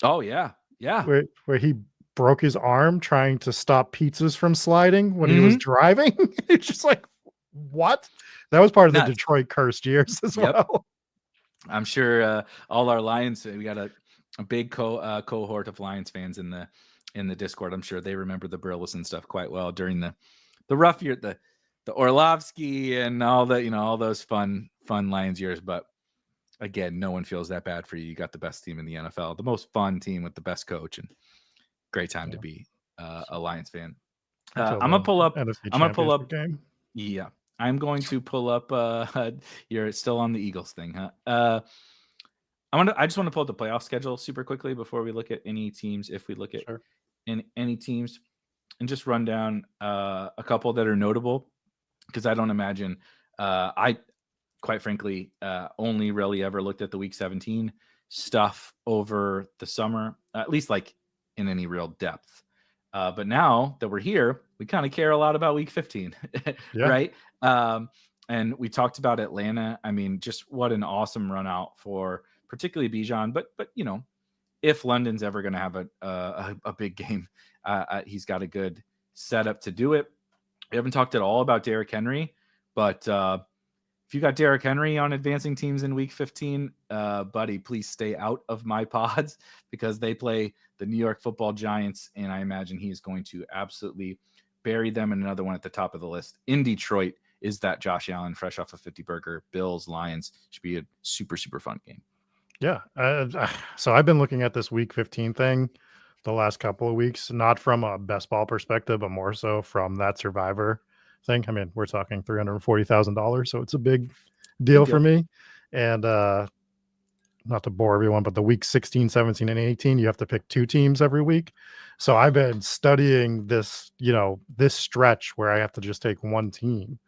Oh yeah. Where he broke his arm trying to stop pizzas from sliding when he was driving. It's just like, what? That was part of the Detroit cursed years as well. I'm sure all our Lions, we got a big cohort of Lions fans in the Discord. I'm sure they remember the Burleson stuff quite well during the rough year, the Orlovsky and all that, all those fun Lions years. But again, no one feels that bad for you. You got the best team in the NFL, the most fun team with the best coach, and great time to be a Lions fan. I'm gonna pull up. Game. Yeah, I'm going to pull up. You're still on the Eagles thing, huh? I just want to pull up the playoff schedule super quickly before we look at any teams. If we look at any teams, and just run down a couple that are notable, because I don't imagine I quite frankly only really ever looked at the week 17 stuff over the summer, at least like in any real depth. But now that we're here, we kind of care a lot about week 15, right? And we talked about Atlanta. I mean, just what an awesome run out for particularly Bijan, but if London's ever going to have a big game, he's got a good setup to do it. We haven't talked at all about Derrick Henry, but if you got Derrick Henry on advancing teams in week 15, buddy, please stay out of my pods because they play the New York Football Giants, and I imagine he is going to absolutely bury them. And another one at the top of the list in Detroit is that Josh Allen, fresh off a 50-burger. Bills, Lions should be a super, super fun game. Yeah. So I've been looking at this week 15 thing the last couple of weeks, not from a best ball perspective, but more so from that Survivor thing. I mean, we're talking $340,000, so it's a big deal for me. And not to bore everyone, but the week 16, 17, and 18, you have to pick 2 teams every week. So I've been studying this, this stretch where I have to just take 1 team.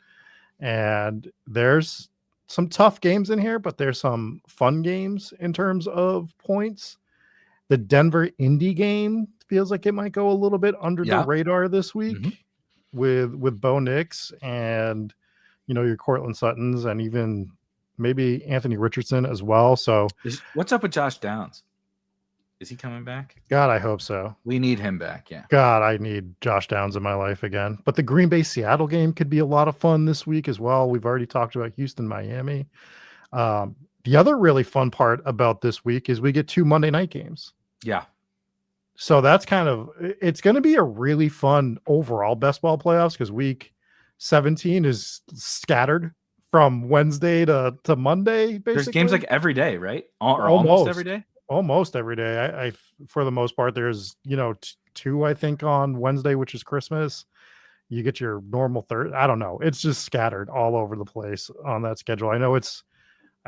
And there's some tough games in here, but there's some fun games in terms of points. The Denver Indy game feels like it might go a little bit under the radar this week with Bo Nix and, your Cortland Suttons and even maybe Anthony Richardson as well. So what's up with Josh Downs? Is he coming back? God, I hope so. We need him back. Yeah. God, I need Josh Downs in my life again. But the Green Bay Seattle game could be a lot of fun this week as well. We've already talked about Houston, Miami. The other really fun part about this week is we get 2 Monday night games. Yeah. So that's it's going to be a really fun overall best ball playoffs because week 17 is scattered from Wednesday to Monday. Basically, there's games like every day, right? Or almost every day. Almost every day. I for the most part, there's 2 I think on Wednesday, which is Christmas. You get your normal third. I don't know. It's just scattered all over the place on that schedule. I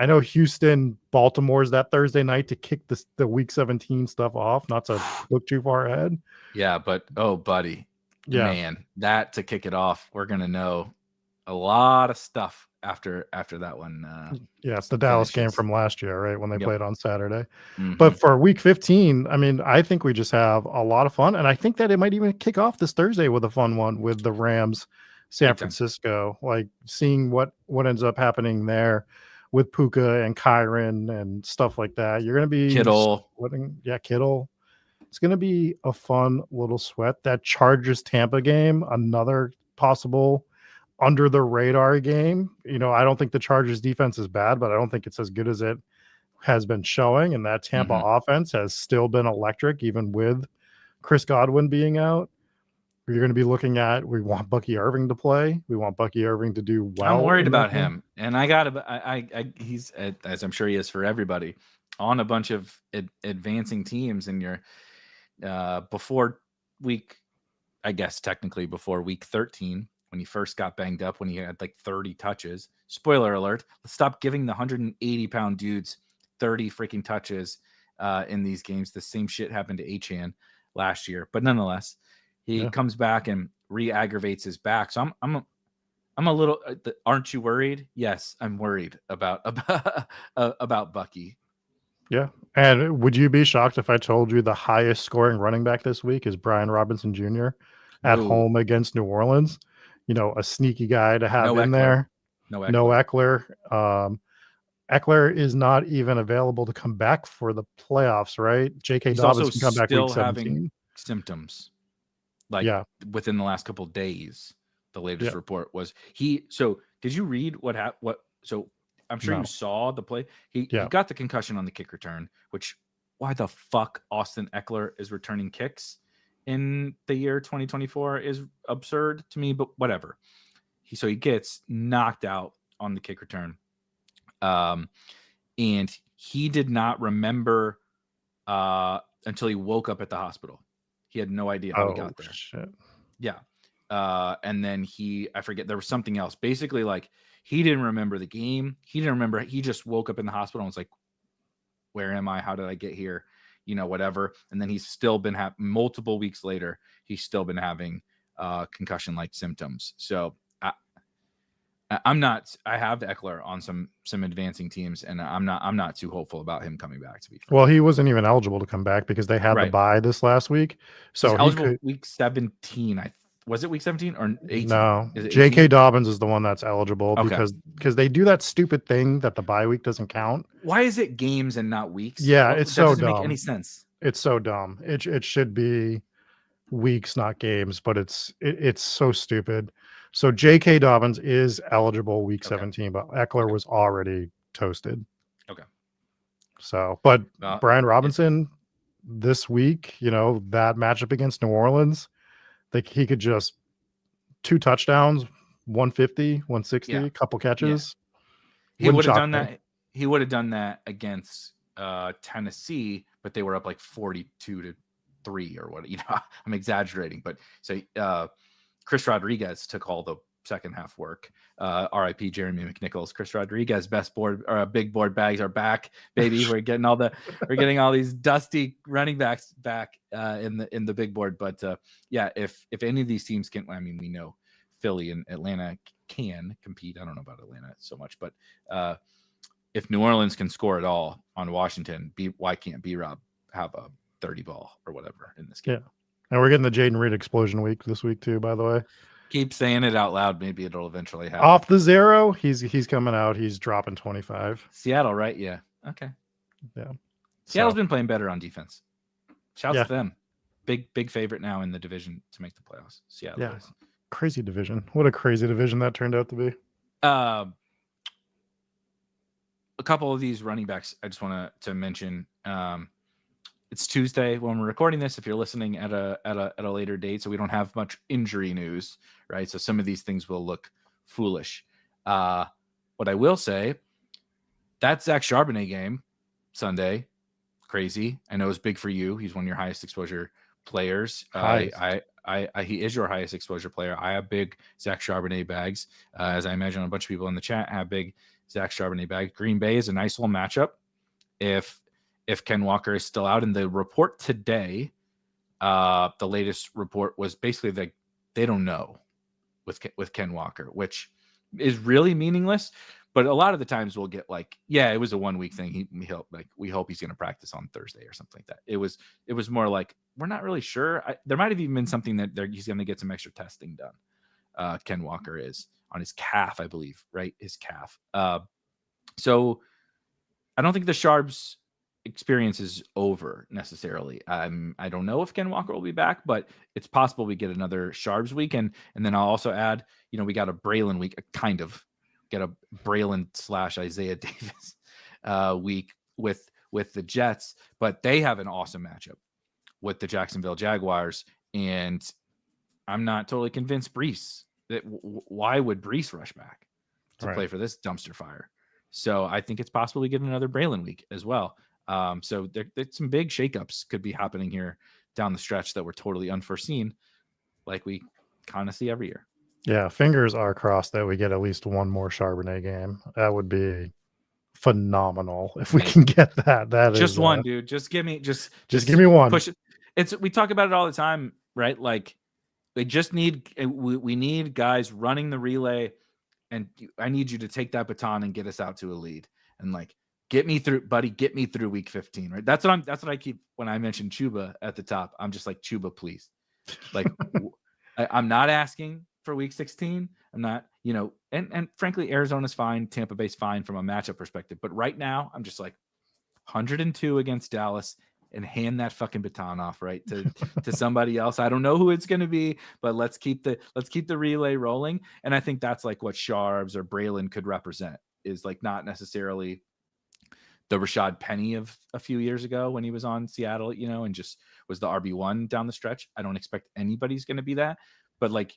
know Houston, Baltimore's that Thursday night to kick the week 17 stuff off, not to look too far ahead. Yeah, but oh, buddy, man, that to kick it off, we're gonna know a lot of stuff after that one. Yeah, it's the Dallas game finishes. from last year, right? When they played on Saturday. But for week 15, I mean, I think we just have a lot of fun. And I think that it might even kick off this Thursday with a fun one with the Rams, San Francisco, like seeing what ends up happening there with Puka and Kyron and stuff like that. You're going to be Kittle. Kittle. It's going to be a fun little sweat. That Chargers Tampa game, another possible under the radar game. You know, I don't think the Chargers defense is bad, but I don't think it's as good as it has been showing. And that Tampa offense has still been electric, even with Chris Godwin being out. You're going to be looking at, we want Bucky Irving to play. We want Bucky Irving to do well. I'm worried about him. And he's, as I'm sure he is for everybody, on a bunch of advancing teams. And you're before week, I guess technically before week 13, when he first got banged up, when he had like 30 touches. Spoiler alert, let's stop giving the 180-pound dudes 30 freaking touches in these games. The same shit happened to Achane last year. But nonetheless, he comes back and re-aggravates his back. So I'm a little, aren't you worried? Yes, I'm worried about Bucky. Yeah. And would you be shocked if I told you the highest scoring running back this week is Brian Robinson Jr. at home against New Orleans? You know, a sneaky guy to have in there. No Eckler. Eckler is not even available to come back for the playoffs, right? J.K. Dobbins can come back week 17. Symptoms, like within the last couple of days. The latest report was So did you read what happened? So I'm sure you saw the play. He got the concussion on the kick return. Which, why the fuck Austin Eckler is returning kicks in the year 2024 is absurd to me, but whatever. He gets knocked out on the kick return. And he did not remember until he woke up at the hospital. He had no idea how he got there. Shit. Yeah. And then I forget, there was something else. Basically, like, he didn't remember the game. He didn't remember. He just woke up in the hospital and was like, where am I? How did I get here? You know, whatever. And then he's still been multiple weeks later, he's still been having concussion-like symptoms. So I have Eckler on some advancing teams, and I'm not too hopeful about him coming back, to be fair. Well, he wasn't even eligible to come back because they had the bye this last week. So he's eligible week 17. Was it week 17 or 18? No, J.K. Dobbins is the one that's eligible because they do that stupid thing that the bye week doesn't count. Why is it games and not weeks? Yeah, that doesn't make any sense. It's so dumb. It should be weeks, not games, but it's so stupid. So J.K. Dobbins is eligible week 17, but Eckler was already toasted. Okay. So, but Brian Robinson this week, you know, that matchup against New Orleans, he could just 2 touchdowns, 150, 160, couple catches. Yeah. He would have done that. He would have done that against Tennessee, but they were up like 42-3 or what. You know, I'm exaggerating, but Chris Rodriguez took all the second half work. RIP Jeremy McNichols. Chris Rodriguez, big board bags are back, baby. We're getting all these dusty running backs back in the big board. But if any of these teams can, I mean, we know Philly and Atlanta can compete. I don't know about Atlanta so much, but if New Orleans can score at all on Washington, why can't B-Rob have a 30 ball or whatever in this game? Yeah. And we're getting the Jaden Reed explosion week this week too, by the way. Keep saying it out loud. Maybe it'll eventually happen. Off the 0, he's coming out. He's dropping 25. Seattle, right? Yeah. Okay. Yeah. Seattle's been playing better on defense. Shouts to them. Big favorite now in the division to make the playoffs. Seattle. Yeah. Crazy division. What a crazy division that turned out to be. A couple of these running backs I just want to mention. It's Tuesday when we're recording this. If you're listening at a later date, so we don't have much injury news, right? So some of these things will look foolish. What I will say, that Zach Charbonnet game Sunday, crazy. I know it's big for you. He's one of your highest exposure players. He is your highest exposure player. I have big Zach Charbonnet bags, as I imagine a bunch of people in the chat have big Zach Charbonnet bags. Green Bay is a nice little matchup if Ken Walker is still out. And the report today, the latest report was basically that they don't know with Ken Walker, which is really meaningless. But a lot of the times we'll get like, yeah, it was a 1 week thing. We hope he's going to practice on Thursday or something like that. It was more like, we're not really sure. There might have even been something that he's going to get some extra testing done. Ken Walker is on his calf, I believe, right? His calf. So I don't think the Sharps experience is over necessarily. I don't know if Ken Walker will be back, but it's possible we get another Sharps week. And then I'll also add, we got a Braylon week, get a Braylon / Isaiah Davis week with the Jets, but they have an awesome matchup with the Jacksonville Jaguars. And I'm not totally convinced Brees that why would Brees rush back to play for this dumpster fire? So I think it's possible we get another Braylon week as well. So there's some big shakeups could be happening here down the stretch that were totally unforeseen, like we kind of see every year. Yeah, fingers are crossed that we get at least one more Charbonnet game. That would be phenomenal if we can get that. That just is one, dude. Just give me give me one. Push it. We talk about it all the time, right? Like they just need we need guys running the relay, and I need you to take that baton and get us out to a lead. And like get me through, buddy. Get me through week 15, right? That's what I keep when I mention Chuba at the top. I'm just like, Chuba, please. Like I'm not asking for week 16. I'm not, and frankly, Arizona's fine. Tampa Bay's fine from a matchup perspective. But right now, I'm just like 102 against Dallas and hand that fucking baton off, right, to somebody else. I don't know who it's going to be, but let's keep the relay rolling. And I think that's like what Sharps or Braylon could represent, is like not necessarily the Rashad Penny of a few years ago when he was on Seattle, and just was the RB1 down the stretch. I don't expect anybody's going to be that, but like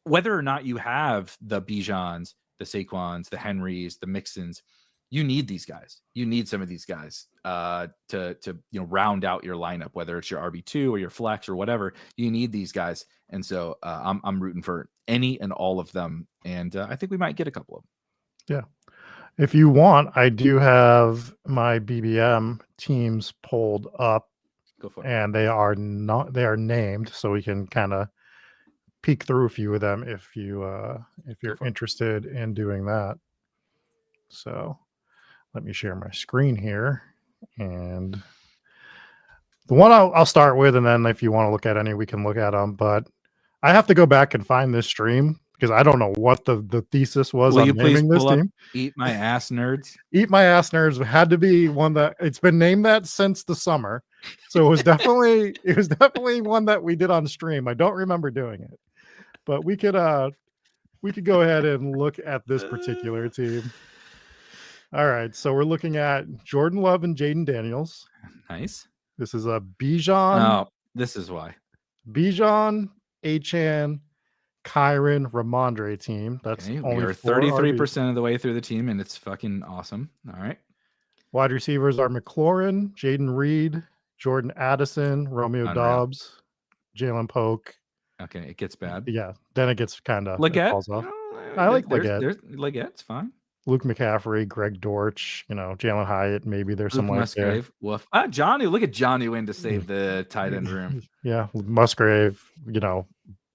whether or not you have the Bijans, the Saquons, the Henrys, the Mixons, you need these guys. You need some of these guys to round out your lineup, whether it's your RB2 or your flex or whatever. You need these guys, and so I'm rooting for any and all of them, and I think we might get a couple of them. Yeah, if you want, I do have my BBM teams pulled up. Go for it. And they are named, so we can kind of peek through a few of them if you're interested in doing that. So let me share my screen here, and the one I'll start with, and then if you want to look at any, we can look at them. But I have to go back and find this stream because I don't know what the thesis was on naming this team. Eat My Ass Nerds. Eat My Ass Nerds had to be one that it's been named that since the summer. So it was definitely one that we did on stream. I don't remember doing it, but we could go ahead and look at this particular team. All right, so we're looking at Jordan Love and Jaden Daniels. Nice. This is a Bijan. Oh, this is why. Bijan, Achane, Kyron, Ramondre team. That's okay, only 33% of the way through the team, and it's fucking awesome. All right. Wide receivers are McLaurin, Jaden Reed, Jordan Addison, Romeo Dobbs, Jalen Polk. Okay, it gets bad. Yeah, then it gets kind of falls off. I like Leggett. Leggett's fine. Luke McCaffrey, Greg Dortch, Jalen Hyatt. Maybe there's some Musgrave. Woof. Johnny, look at Johnny Wynn to save the tight end room. Yeah, Musgrave.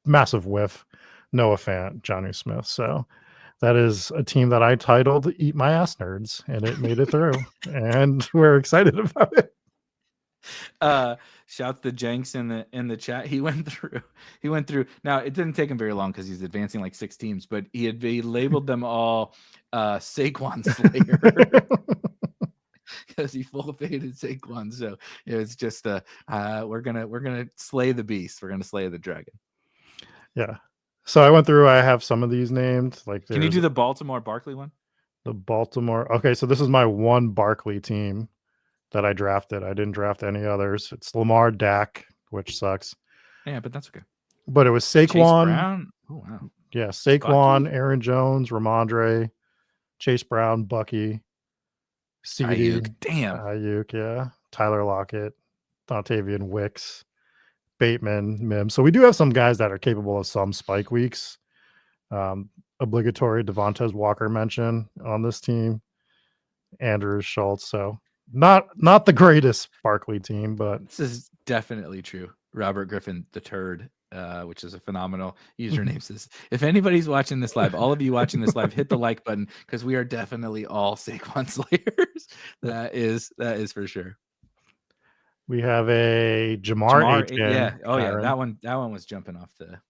Massive whiff. Noah Fant, Johnny Smith. So that is a team that I titled "Eat My Ass Nerds," and it made it through, and we're excited about it. Shouts to Jenks in the chat. He went through. Now it didn't take him very long because he's advancing like 6 teams, but he labeled them all Saquon Slayer because he full faded Saquon. So it was just we're gonna slay the beast. We're gonna slay the dragon. Yeah. So I went through. I have some of these named. Like, can you do the Baltimore Barkley one? The Baltimore. Okay, so this is my one Barkley team that I drafted. I didn't draft any others. It's Lamar, Dak, which sucks. Yeah, but that's okay. But it was Saquon. Chase Brown. Oh wow. Yeah, Saquon, Bucky. Aaron Jones, Ramondre, Chase Brown, Bucky, CD, Ayuk. Damn. Ayuk, yeah. Tyler Lockett, Dontavian Wicks, Bateman, Mims. So we do have some guys that are capable of some spike weeks. Obligatory Devontae Walker mention on this team. Andrews, Schultz. So not the greatest Barkley team, but this is definitely true. Robert Griffin III, which is a phenomenal username, says, if anybody's watching this live, all of you watching this live, hit the like button because we are definitely all Saquon slayers. That is for sure. We have a Jamar Achane. Yeah. Oh Kyron. yeah. That one was jumping off the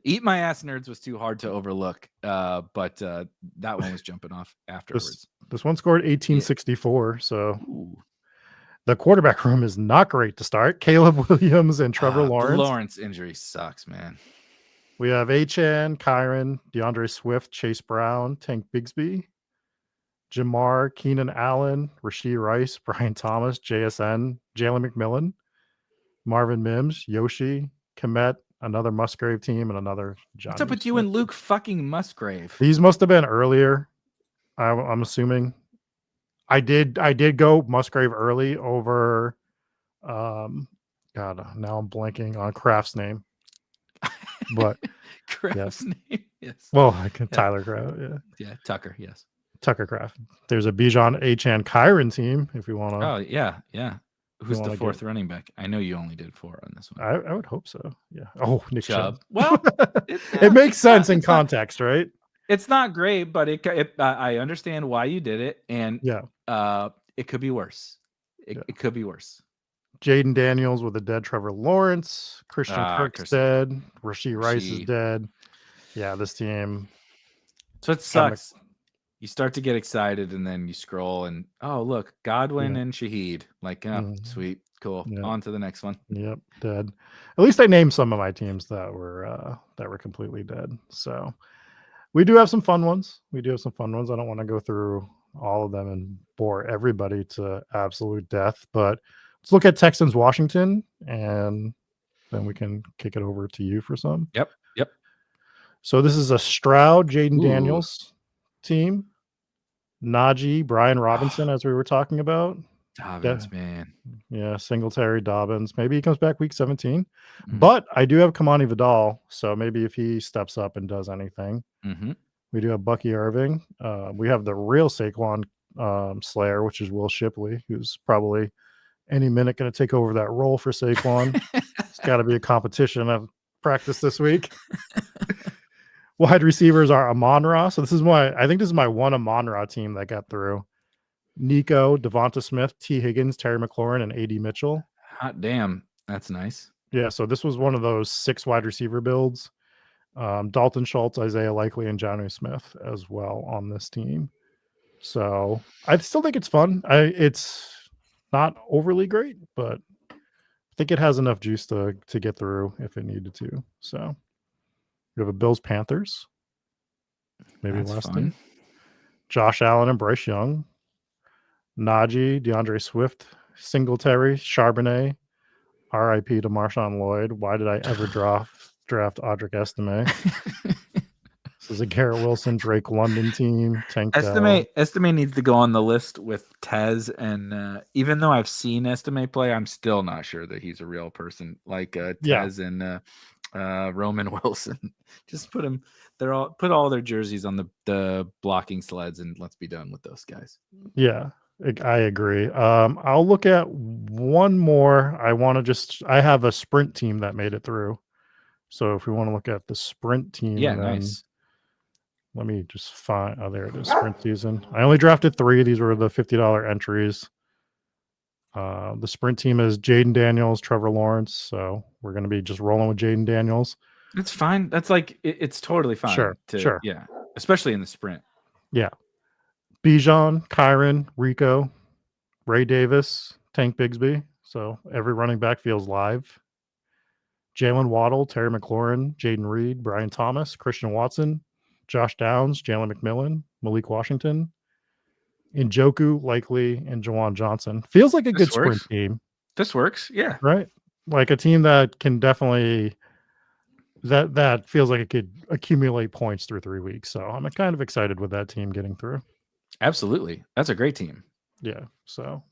Eat My Ass Nerds was too hard to overlook. But that one was jumping off afterwards. This one scored 1864. Yeah. So ooh. The quarterback room is not great to start. Caleb Williams and Trevor Lawrence. The Lawrence injury sucks, man. We have Achane, Kyron, DeAndre Swift, Chase Brown, Tank Bigsby, Jamar, Keenan Allen, Rashee Rice, Brian Thomas, JSN, Jalen McMillan, Marvin Mims, Yoshi, Komet, another Musgrave team, and another John. What's up with you and Luke fucking Musgrave? These must have been earlier. I'm assuming. I did go Musgrave early over God, now I'm blanking on Kraft's name. But Kraft's name, yes. Well, Tyler Kraft, yeah. Yeah, Tucker, yes. Tucker Kraft. There's a Bijan Achane Kyron team if we want to. Oh, yeah. Who's the fourth running back? I know you only did 4 on this one. I would hope so. Yeah. Oh, Nick Chubb. Well, it makes sense in context, right? It's not great, but I understand why you did it, and it could be worse. It could be worse. Jaden Daniels with a dead Trevor Lawrence. Christian Kirk's dead. Rashee Rice is dead. Yeah, this team. So it sucks. You start to get excited, and then you scroll, and oh look, Godwin and Shaheed. Like, sweet, cool. Yeah. On to the next one. Yep, dead. At least I named some of my teams that were completely dead. So we do have some fun ones. I don't want to go through all of them and bore everybody to absolute death, but let's look at Texans Washington, and then we can kick it over to you for some. Yep. So this is a Stroud, Jaden Daniels team. Najee, Brian Robinson, as we were talking about. Dobbins, man. Yeah, Singletary, Dobbins. Maybe he comes back week 17. But I do have Kamani Vidal, so maybe if he steps up and does anything. We do have Bucky Irving. We have the real Saquon Slayer, which is Will Shipley, who's probably any minute going to take over that role for Saquon. It's got to be a competition of practice this week. Wide receivers are Amon-Ra. So I think this is my one Amon-Ra team that got through. Nico, Devonta Smith, T. Higgins, Terry McLaurin, and A.D. Mitchell. Hot damn. That's nice. Yeah, so this was one of those 6 wide receiver builds. Dalton Schultz, Isaiah Likely, and Jonnu Smith as well on this team. So I still think it's fun. It's not overly great, but I think it has enough juice to get through if it needed to. So we have a Bills Panthers. Maybe that's last fun. team. Josh Allen and Bryce Young. Najee, DeAndre Swift, Singletary, Charbonnet, R.I.P. to Marshawn Lloyd. Why did I ever draft Audric Estime? This is a Garrett Wilson, Drake London team. Tank Estime needs to go on the list with Tez, and even though I've seen Estime play, I'm still not sure that he's a real person like Tez and Roman Wilson. Just put all their jerseys on the blocking sleds, and let's be done with those guys. Yeah. I agree. I'll look at one more. I have a sprint team that made it through. So if we want to look at the sprint team, nice. Let me just find. Oh, there it is. Sprint season. I only drafted 3. These were the $50 entries. The sprint team is Jaden Daniels, Trevor Lawrence. So we're going to be just rolling with Jaden Daniels. It's fine. That's like it's totally fine. Sure. Yeah, especially in the sprint. Yeah. Bijan, Kyron, Rico, Ray Davis, Tank Bigsby. So every running back feels live. Jalen Waddle, Terry McLaurin, Jaden Reed, Brian Thomas, Christian Watson, Josh Downs, Jalen McMillan, Malik Washington, Njoku, Likely, and Jawan Johnson. Feels like a good sprint team. This works, yeah. Right? Like a team that can definitely that feels like it could accumulate points through 3 weeks. So I'm kind of excited with that team getting through. Absolutely. That's a great team. Yeah. So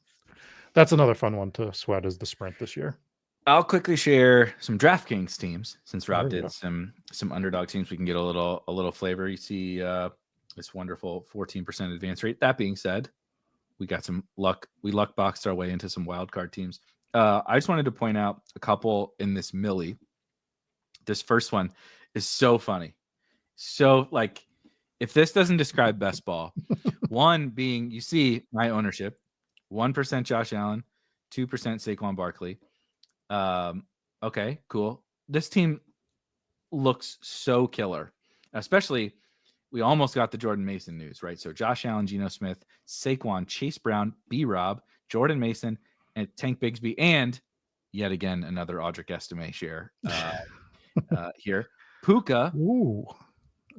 that's another fun one to sweat is the sprint this year. I'll quickly share some DraftKings teams since Rob There you did go. some underdog teams. We can get a little flavor. You see this wonderful 14% advance rate. That being said, we got some luck. We luck boxed our way into some wild card teams. I just wanted to point out a couple in this Millie. This first one is so funny. So like, if this doesn't describe best ball, one being you see my ownership, 1% Josh Allen, 2% Saquon Barkley. Okay, cool. This team looks so killer, especially we almost got the Jordan Mason news, right? So Josh Allen, Geno Smith, Saquon, Chase Brown, B Rob, Jordan Mason, and Tank Bigsby, and yet again another Audric Estime share here. Puka, Ooh.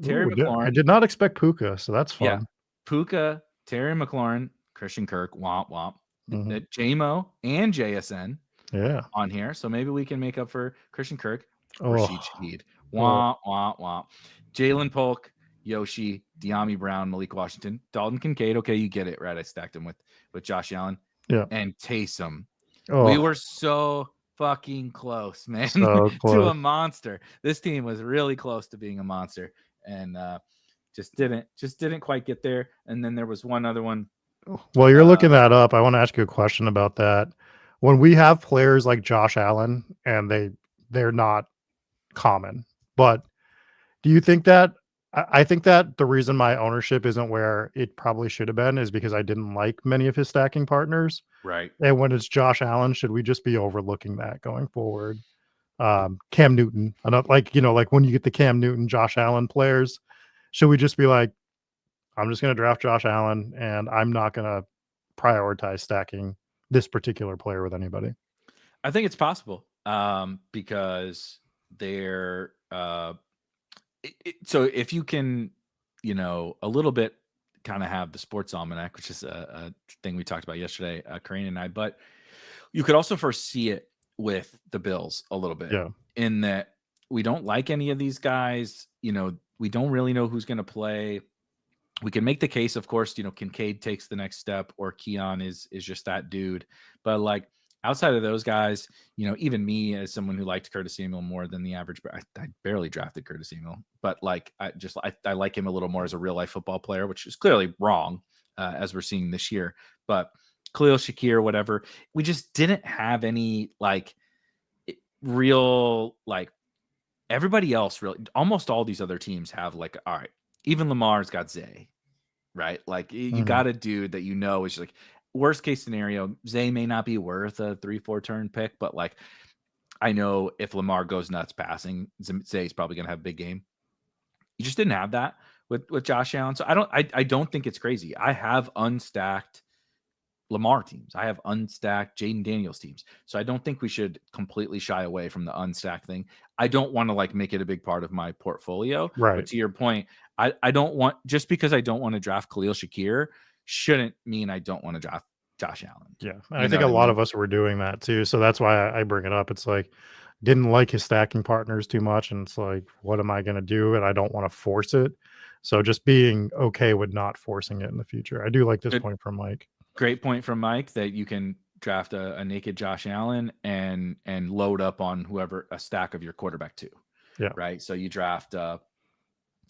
Terry Ooh, I McLaurin, did not expect Puka, so that's yeah, fun. Puka, Terry McLaurin, Christian Kirk, womp womp, Mhm. JMO and JSN Yeah. on here, so maybe we can make up for Christian Kirk. Rashid Oh, Shaheed, oh, womp womp womp. Jalen Polk, Yoshi, De'Ami Brown, Malik Washington, Dalton Kincaid. Okay, you get it, right? I stacked him with Josh Allen yeah. and Taysom. We Oh, were so fucking close, man, so to close. a monster. This team was really close to being a monster, and just didn't quite get there. And then there was one other one. While you're Uh, looking that up, I want to ask you a question about that. When we have players like Josh Allen and they're not common, but do you think that I think that the reason my ownership isn't where it probably should have been is because I didn't like many of his stacking partners. right. And when it's Josh Allen, should we just be overlooking that going forward? Cam Newton, I don't like, like when you get the Cam Newton, Josh Allen players, should we just be like, I'm just going to draft Josh Allen and I'm not going to prioritize stacking this particular player with anybody? I think it's possible because they're so if you can, a little bit kind of have the sports almanac, which is a thing we talked about yesterday, Karine and I, but you could also foresee it with the Bills a little bit Yeah. in that we don't like any of these guys. We don't really know who's going to play. We can make the case, of course, Kincaid takes the next step or Keon is just that dude. But like outside of those guys, even me as someone who liked Curtis Samuel more than the average, I barely drafted Curtis Samuel, but like I like him a little more as a real life football player, which is clearly wrong as we're seeing this year. But Khalil Shakir, whatever, we just didn't have any like real like everybody else really almost all these other teams have like all right, even Lamar's got Zay, right? Like you Mhm. got a dude that is like worst case scenario, Zay may not be worth a 3-4 turn pick, but like I know if Lamar goes nuts passing, Zay's probably gonna have a big game. You just didn't have that with Josh Allen. So I don't think it's crazy. I have unstacked Lamar teams. I have unstacked Jaden Daniels teams. So I don't think we should completely shy away from the unstacked thing. I don't want to like make it a big part of my portfolio. But Right. to your point, I don't want just because I don't want to draft Khalil Shakir shouldn't mean I don't want to draft Josh Allen. Yeah. And You I know think what a I lot mean? of us were doing that too. So that's why I bring it up. It's like, didn't like his stacking partners too much. And it's like, what am I going to do? And I don't want to force it. So just being okay with not forcing it in the future. I do like this Good, point from Mike. great point from Mike that you can draft a naked Josh Allen and load up on whoever a stack of your quarterback too. Yeah. Right. So you draft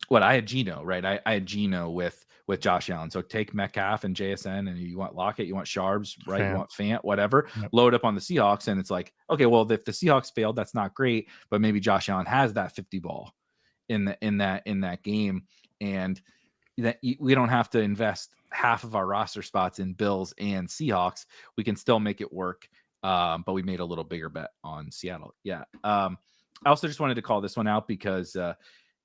what I had Geno, right? I had Geno with Josh Allen. So take Metcalf and JSN, and you want Lockett, you want Sharbs, right? You Fan. want Fant, whatever. Yep. Load up on the Seahawks, and it's like, okay, well, if the Seahawks failed, that's not great, but maybe Josh Allen has that 50 ball in that game, and that we don't have to invest half of our roster spots in Bills and Seahawks. We can still make it work. But we made a little bigger bet on Seattle. Yeah. I also just wanted to call this one out because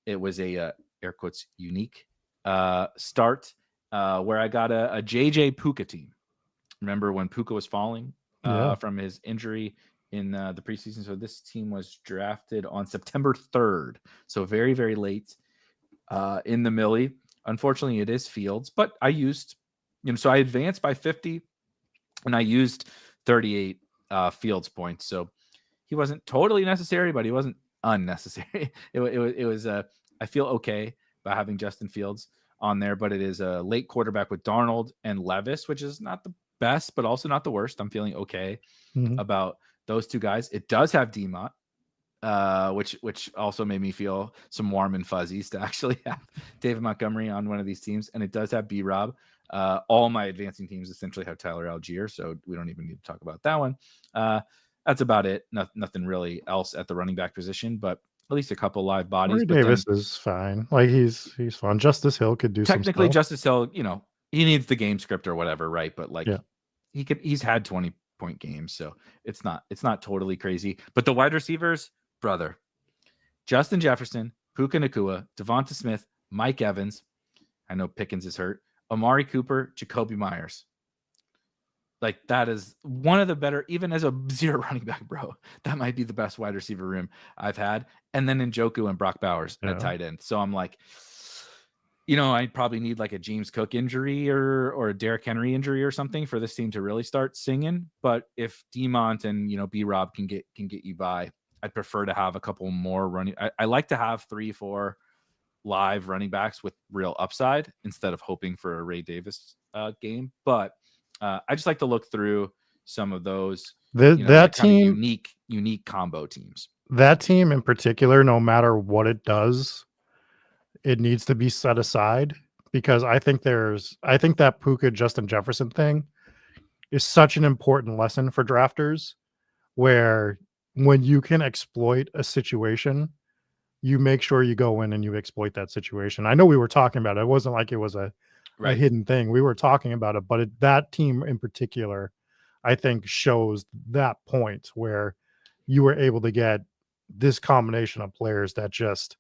it was a air quotes unique start where I got a JJ Puka team. Remember when Puka was falling Yeah. from his injury in the preseason? So this team was drafted on September 3rd. So very, very late in the Millie. Unfortunately, it is Fields, but I used, so I advanced by 50 and I used 38 Fields points. So he wasn't totally necessary, but he wasn't unnecessary. It was I feel okay about having Justin Fields on there, but it is a late quarterback with Darnold and Levis, which is not the best, but also not the worst. I'm feeling okay Mhm. about those two guys. It does have D-Mont, which also made me feel some warm and fuzzies to actually have David Montgomery on one of these teams. And it does have B-Rob. All my advancing teams essentially have Tyler Algier, so we don't even need to talk about that one. That's about it. Nothing really else at the running back position, but at least a couple live bodies. Corey But Davis is fine. Like he's fun. Justice Hill could do some technically, stuff. Justice Hill, he needs the game script or whatever, right? But like, Yeah. he's had 20-point games, so it's not totally crazy. But the wide receivers, brother, Justin Jefferson, Puka Nacua, Devonta Smith, Mike Evans. I know Pickens is hurt. Amari Cooper, Jacoby Myers. Like, that is one of the better, even as a zero running back, bro. That might be the best wide receiver room I've had. And then Njoku and Brock Bowers at tight end. So I'm like, I'd probably need like a James Cook injury or a Derrick Henry injury or something for this team to really start singing. But if D-Mont and B-Rob can get you by, I'd prefer to have a couple more running. I like to have 3-4 live running backs with real upside instead of hoping for a Ray Davis game. But I just like to look through some of those that team, unique combo teams. That team in particular, no matter what it does, it needs to be set aside, because I think that Puka Justin Jefferson thing is such an important lesson for drafters, where when you can exploit a situation, you make sure you go in and you exploit that situation. I know we were talking about it. It wasn't like it was a hidden thing. We were talking about it, but that team in particular, I think, shows that point where you were able to get this combination of players that just,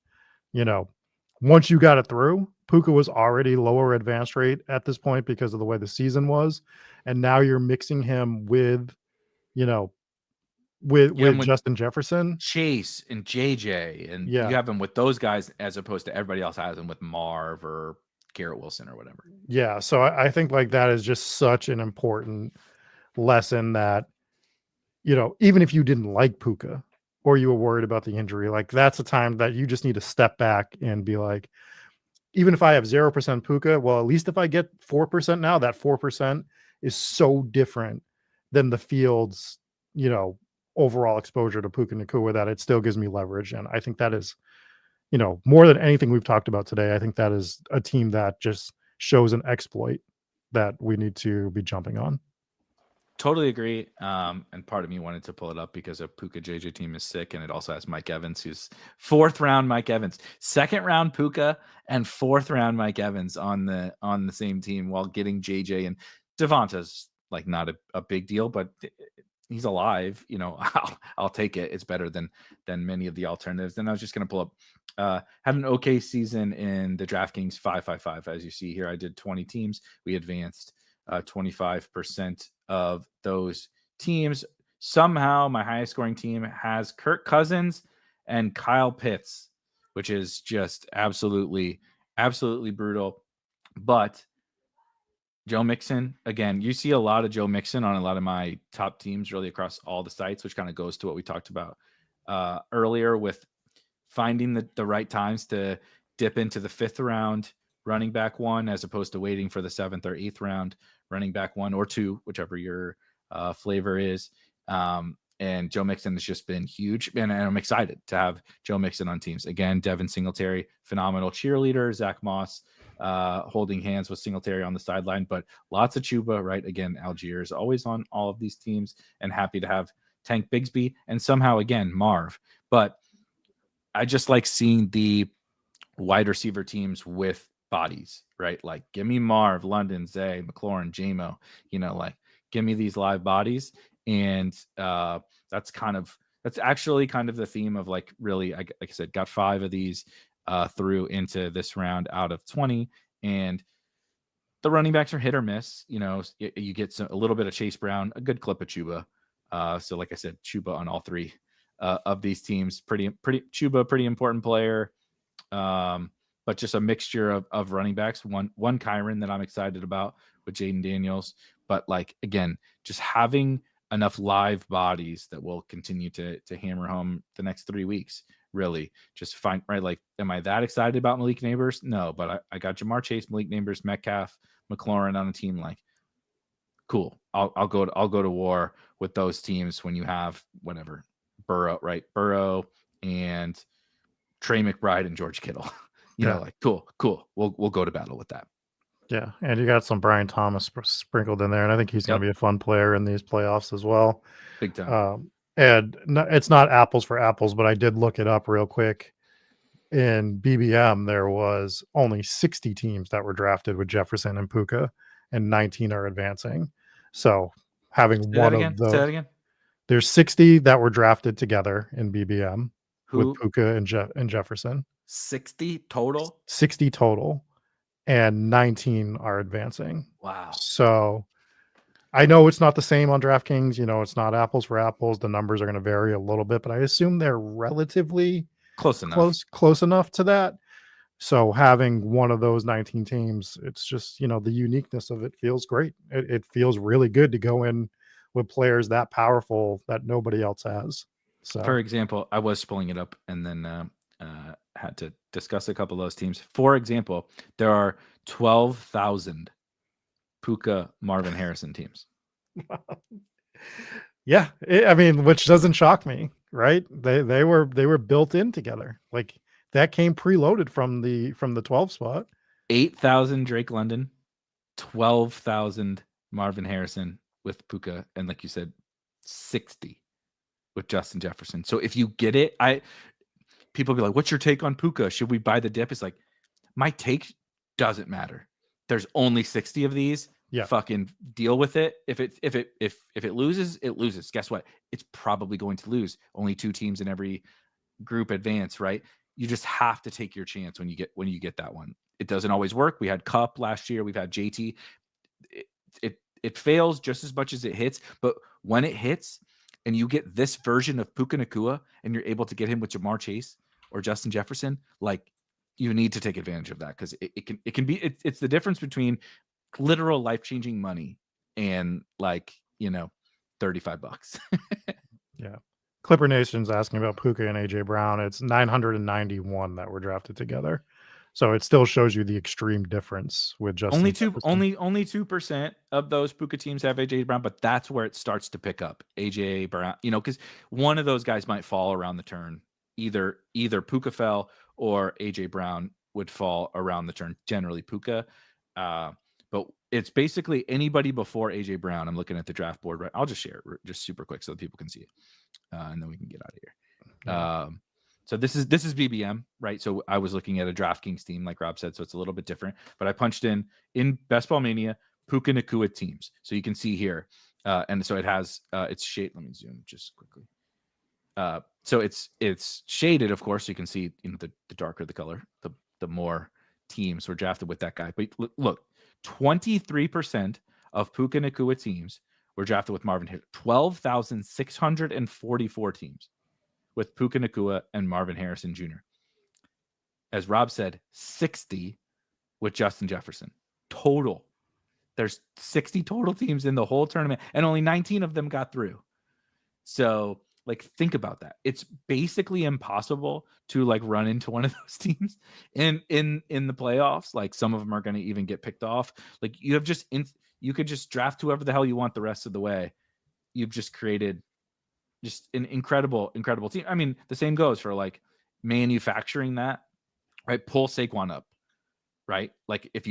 once you got it through, Puka was already lower advanced rate at this point because of the way the season was. And now you're mixing him with Justin Jefferson, Chase and JJ, and you have him with those guys as opposed to everybody else has him with Marv or Garrett Wilson or whatever. Yeah. So I think like that is just such an important lesson that, even if you didn't like Puka or you were worried about the injury, like that's a time that you just need to step back and be like, even if I have 0% Puka, well, at least if I get 4% now, that 4% is so different than the field's, overall exposure to Puka Nacua that it still gives me leverage. And I think that is, more than anything we've talked about today, I think that is a team that just shows an exploit that we need to be jumping on. Totally agree. And part of me wanted to pull it up because a Puka JJ team is sick, and it also has Mike Evans, who's 4th round Mike Evans, 2nd round Puka, and 4th round Mike Evans on the same team, while getting JJ and Devonta's like not a big deal, but he's alive. I'll take it. It's better than many of the alternatives. And I was just going to pull up, had an okay season in the DraftKings 5-5-5. As you see here, I did 20 teams. We advanced 25% of those teams. Somehow my highest scoring team has Kirk Cousins and Kyle Pitts, which is just absolutely brutal. But Joe Mixon, again, you see a lot of Joe Mixon on a lot of my top teams really across all the sites, which kind of goes to what we talked about earlier with finding the right times to dip into the 5th round running back one, as opposed to waiting for the 7th or 8th round running back 1 or 2, whichever your flavor is. And Joe Mixon has just been huge. And I'm excited to have Joe Mixon on teams. Again, Devin Singletary, phenomenal cheerleader. Zach Moss holding hands with Singletary on the sideline. But lots of Chuba, right? Again, Algier is always on all of these teams, and happy to have Tank Bigsby and somehow, again, Marv. But I just like seeing the wide receiver teams with bodies, right? Like, give me Marv, London, Zay, McLaurin, JMO, like, give me these live bodies. And that's actually kind of the theme of, like, really, like I said, got 5 of these through into this round out of 20. And the running backs are hit or miss. You get a little bit of Chase Brown, a good clip of Chuba. So like I said, Chuba on all 3 of these teams, pretty Chuba, pretty important player. But just a mixture of running backs. One Kyron that I'm excited about with Jaden Daniels. But, like, again, just having enough live bodies that will continue to hammer home the next 3 weeks. Really, just find, right? Like, am I that excited about Malik Neighbors? No, but I got Jamar Chase, Malik Neighbors, Metcalf, McLaurin on a team. Like, cool. I'll go to war with those teams when you have whatever Burrow, right? Burrow and Trey McBride and George Kittle. Yeah. Like cool. We'll go to battle with that. Yeah, and you got some Brian Thomas sprinkled in there, and I think he's going to Yep. be a fun player in these playoffs as well. Big time. And it's not apples for apples, but I did look it up real quick. In BBM, there was only 60 teams that were drafted with Jefferson and Puka, and 19 are advancing. So having Say one that of again. those, Say that again. there's 60 that were drafted together in BBM with Who? Puka and Jefferson. 60 total. 60 total, and 19 are advancing. Wow. So I know it's not the same on DraftKings. It's not apples for apples. The numbers are going to vary a little bit, but I assume they're relatively Close enough. close enough to that. So having one of those 19 teams, it's just, the uniqueness of it feels great. It feels really good to go in with players that powerful that nobody else has. So, for example, I was pulling it up and then had to discuss a couple of those teams. For example, there are 12,000 Puka Marvin Harrison teams. Yeah, which doesn't shock me, right? They were built in together. Like that came preloaded from the 12 spot. 8,000 Drake London, 12,000 Marvin Harrison with Puka, and like you said, 60 with Justin Jefferson. So if you get it, people be like, "What's your take on Puka? Should we buy the dip?" It's like, my take doesn't matter. There's only 60 of these. Yeah. Fucking deal with it. If it loses, it loses. Guess what? It's probably going to lose. Only 2 teams in every group advance, right? You just have to take your chance when you get that one. It doesn't always work. We had Cup last year. We've had JT. It fails just as much as it hits. But when it hits, and you get this version of Puka Nacua, and you're able to get him with Jamar Chase or Justin Jefferson, like you need to take advantage of that because it can be it's the difference between literal life-changing money and $35. Yeah. Clipper Nation's asking about Puka and AJ Brown. It's 991 that were drafted together. So it still shows you the extreme difference with Justin only Jefferson. only 2% of those Puka teams have AJ Brown, but that's where it starts to pick up. AJ Brown, because one of those guys might fall around the turn. Either Puka fell or AJ Brown would fall around the turn. Generally Puka. But it's basically anybody before AJ Brown. I'm looking at the draft board, right? I'll just share it just super quick so that people can see it. And then we can get out of here. Yeah. So this is BBM, right? So I was looking at a DraftKings team, like Rob said, so it's a little bit different. But I punched in Best Ball Mania Puka Nacua teams, so you can see here, and so it has it's shaded. Let me zoom just quickly. So it's shaded, of course, so you can see the darker the color, the more teams were drafted with that guy. But look, 23% of Puka Nacua teams were drafted with Marvin Harrison. 12,644 teams with Puka Nacua and Marvin Harrison Jr. As Rob said, 60 with Justin Jefferson. Total. There's 60 total teams in the whole tournament, and only 19 of them got through. So, think about that. It's basically impossible to run into one of those teams in the playoffs. Some of them are going to even get picked off. You have you could just draft whoever the hell you want the rest of the way. You've just created just an incredible team. I mean, the same goes for manufacturing that, right? Pull Saquon up, right? If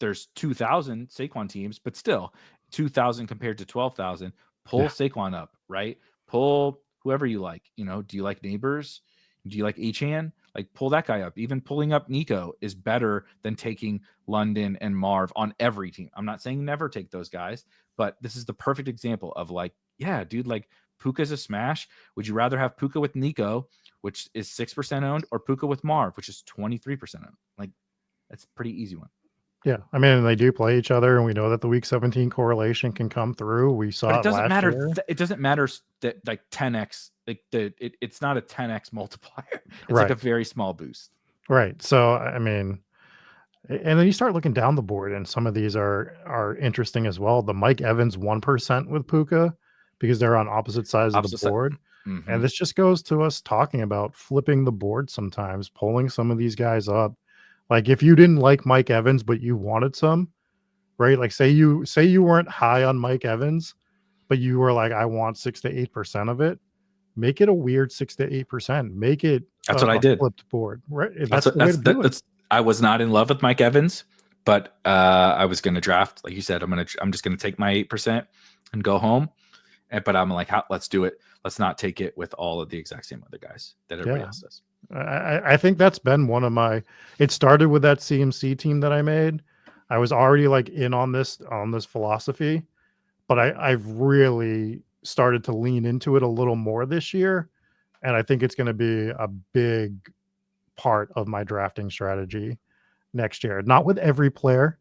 there's 2,000 Saquon teams, but still 2,000 compared to 12,000, pull Saquon up, right? Pull whoever you like. Do you like Neighbors? Do you like Achane? Pull that guy up. Even pulling up Nico is better than taking London and Marv on every team. I'm not saying never take those guys, but this is the perfect example of yeah, dude, Puka's a smash. Would you rather have Puka with Nico, which is 6% owned, or Puka with Marv, which is 23% owned? That's a pretty easy one. Yeah, I mean, they do play each other, and we know that the Week 17 correlation can come through. We saw but it doesn't matter. Year. It doesn't matter that 10x. It's not a 10x multiplier. It's right. a very small boost. Right. So I mean, and then you start looking down the board, and some of these are interesting as well. The Mike Evans 1% with Puka, because they're on opposite sides of the board. Mm-hmm. And this just goes to us talking about flipping the board sometimes, pulling some of these guys up. If you didn't like Mike Evans, but you wanted some, right? Like say you weren't high on Mike Evans, but you were like, I want 6 to 8% of it. Make it a weird 6 to 8%. Make it That's a what I did. flipped board, right? That's the way to do it. That's I was not in love with Mike Evans, but I was going to draft, like you said. I'm just going to take my 8% and go home. But I'm like, let's do it. Let's not take it with all of the exact same other guys that everybody else does. I think that's been one of my. It started with that CMC team that I made. I was already like in on this philosophy, but I've really started to lean into it a little more this year, and I think it's going to be a big part of my drafting strategy next year. Not with every player,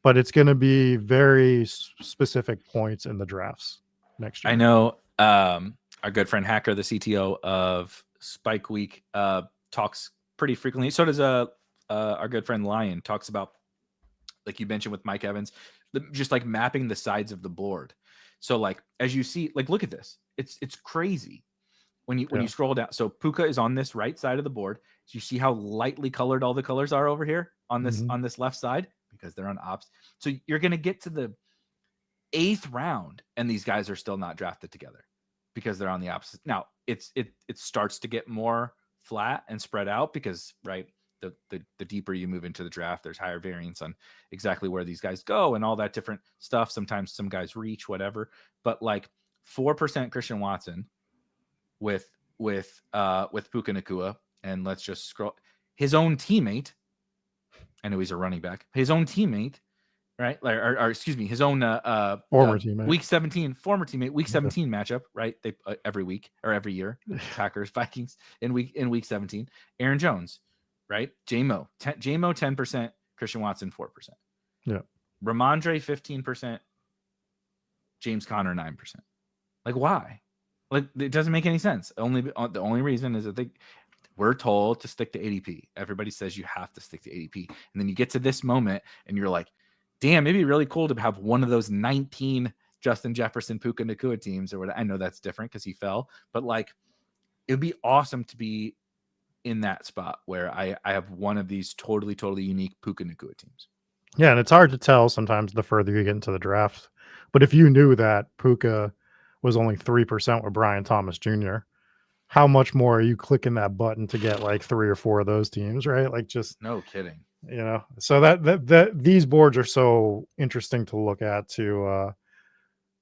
but it's going to be very specific points in the drafts next year. I know our good friend Hacker, the CTO of Spike Week, talks pretty frequently. So does our good friend Lion, talks about, like you mentioned with Mike Evans, just like mapping the sides of the board. So like as you see, like look at this, it's crazy when you scroll down. So Puka is on this right side of the board. So you see how lightly colored all the colors are over here on this left side because they're on ops. So you're gonna get to the 8th round and these guys are still not drafted together because they're on the opposite. Now it starts to get more flat and spread out because the deeper you move into the draft, there's higher variance on exactly where these guys go and all that different stuff. Sometimes some guys reach whatever, but like 4% Christian Watson with Puka Nacua, and let's just scroll his own teammate. I know he's a running back. His own teammate, right? Or excuse me, his own former teammate, week 17 matchup, right? They every week or every year, Packers Vikings in week 17. Aaron Jones, right? JMO 10%, Christian Watson 4%. Yeah. Ramondre 15%, James Conner 9%. Like why? Like it doesn't make any sense. The only reason is that we're told to stick to ADP. Everybody says you have to stick to ADP, and then you get to this moment and you're like, damn, it'd be really cool to have one of those 19 Justin Jefferson, Puka Nacua teams or whatever. I know that's different because he fell, but like it would be awesome to be in that spot where I have one of these totally unique Puka Nacua teams. Yeah, and it's hard to tell sometimes the further you get into the draft. But if you knew that Puka was only 3% with Brian Thomas Jr., how much more are you clicking that button to get like 3 or 4 of those teams, right? Like just no kidding. So that these boards are so interesting to look at to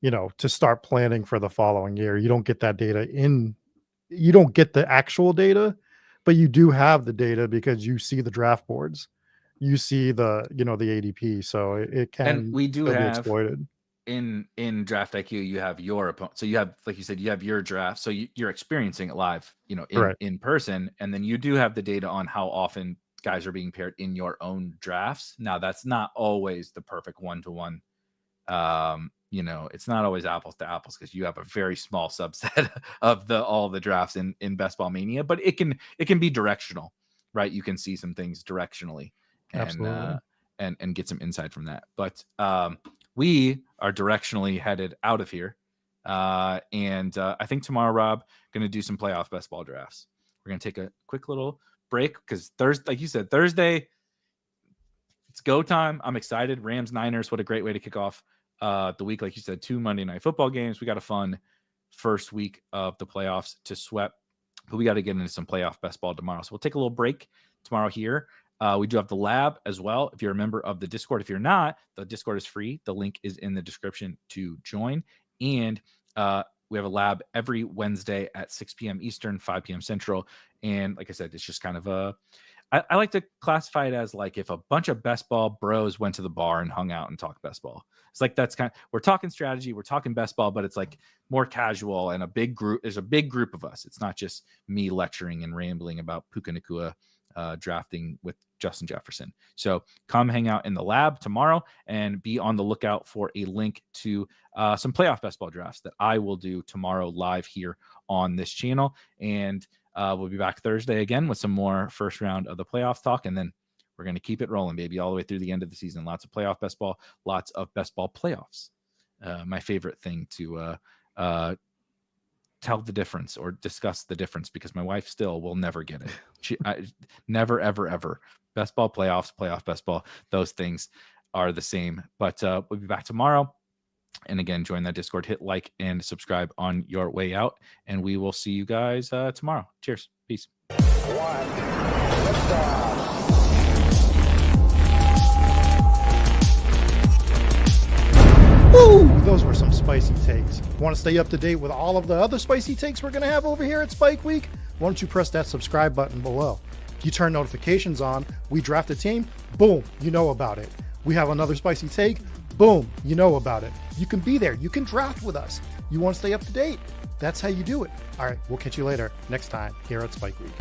to start planning for the following year. You don't get that data you don't get the actual data, but you do have the data because you see the draft boards. You see the the ADP, so it can and we do have be exploited. In Draft IQ, you have your opponent. So you have, like you said, you have your draft. So you're experiencing it live, in person. And then you do have the data on how often guys are being paired in your own drafts. Now that's not always the perfect one-to-one. It's not always apples to apples because you have a very small subset of all the drafts in Best Ball Mania, but it can be directional, right? You can see some things directionally and get some insight from that. But we are directionally headed out of here. And I think tomorrow, Rob, going to do some playoff best ball drafts. We're going to take a quick little break because Thursday, like you said, Thursday, it's go time. I'm excited. Rams, Niners, what a great way to kick off the week. Like you said, 2 Monday Night Football games. We got a fun first week of the playoffs to sweat, but we got to get into some playoff best ball tomorrow. So we'll take a little break tomorrow here. We do have the lab as well. If you're a member of the Discord, if you're not, the Discord is free. The link is in the description to join. And we have a lab every Wednesday at 6 p.m. Eastern, 5 p.m. Central. And like I said, it's just kind of I like to classify it as like if a bunch of best ball bros went to the bar and hung out and talked best ball. It's like that's we're talking strategy, we're talking best ball, but it's like more casual and a big group. There's a big group of us. It's not just me lecturing and rambling about Puka Nacua drafting with Justin Jefferson. So come hang out in the lab tomorrow and be on the lookout for a link to some playoff best ball drafts that I will do tomorrow live here on this channel. And we'll be back Thursday again with some more first round of the playoff talk. And then we're going to keep it rolling, baby, all the way through the end of the season. Lots of playoff best ball, lots of best ball playoffs. My favorite thing to tell the difference or discuss the difference because my wife still will never get it. Never, ever, ever. Best ball playoffs, playoff best ball, those things. are the same. But we'll be back tomorrow. And again, join that Discord, hit like and subscribe on your way out. And we will see you guys tomorrow. Cheers. Peace. Woo! Those were some spicy takes. Want to stay up to date with all of the other spicy takes we're going to have over here at Spike Week? Why don't you press that subscribe button below? You turn notifications on, we draft a team, boom, you know about it. We have another spicy take, boom, you know about it. You can be there. You can draft with us. You want to stay up to date? That's how you do it. All right, we'll catch you later next time here at Spike Week.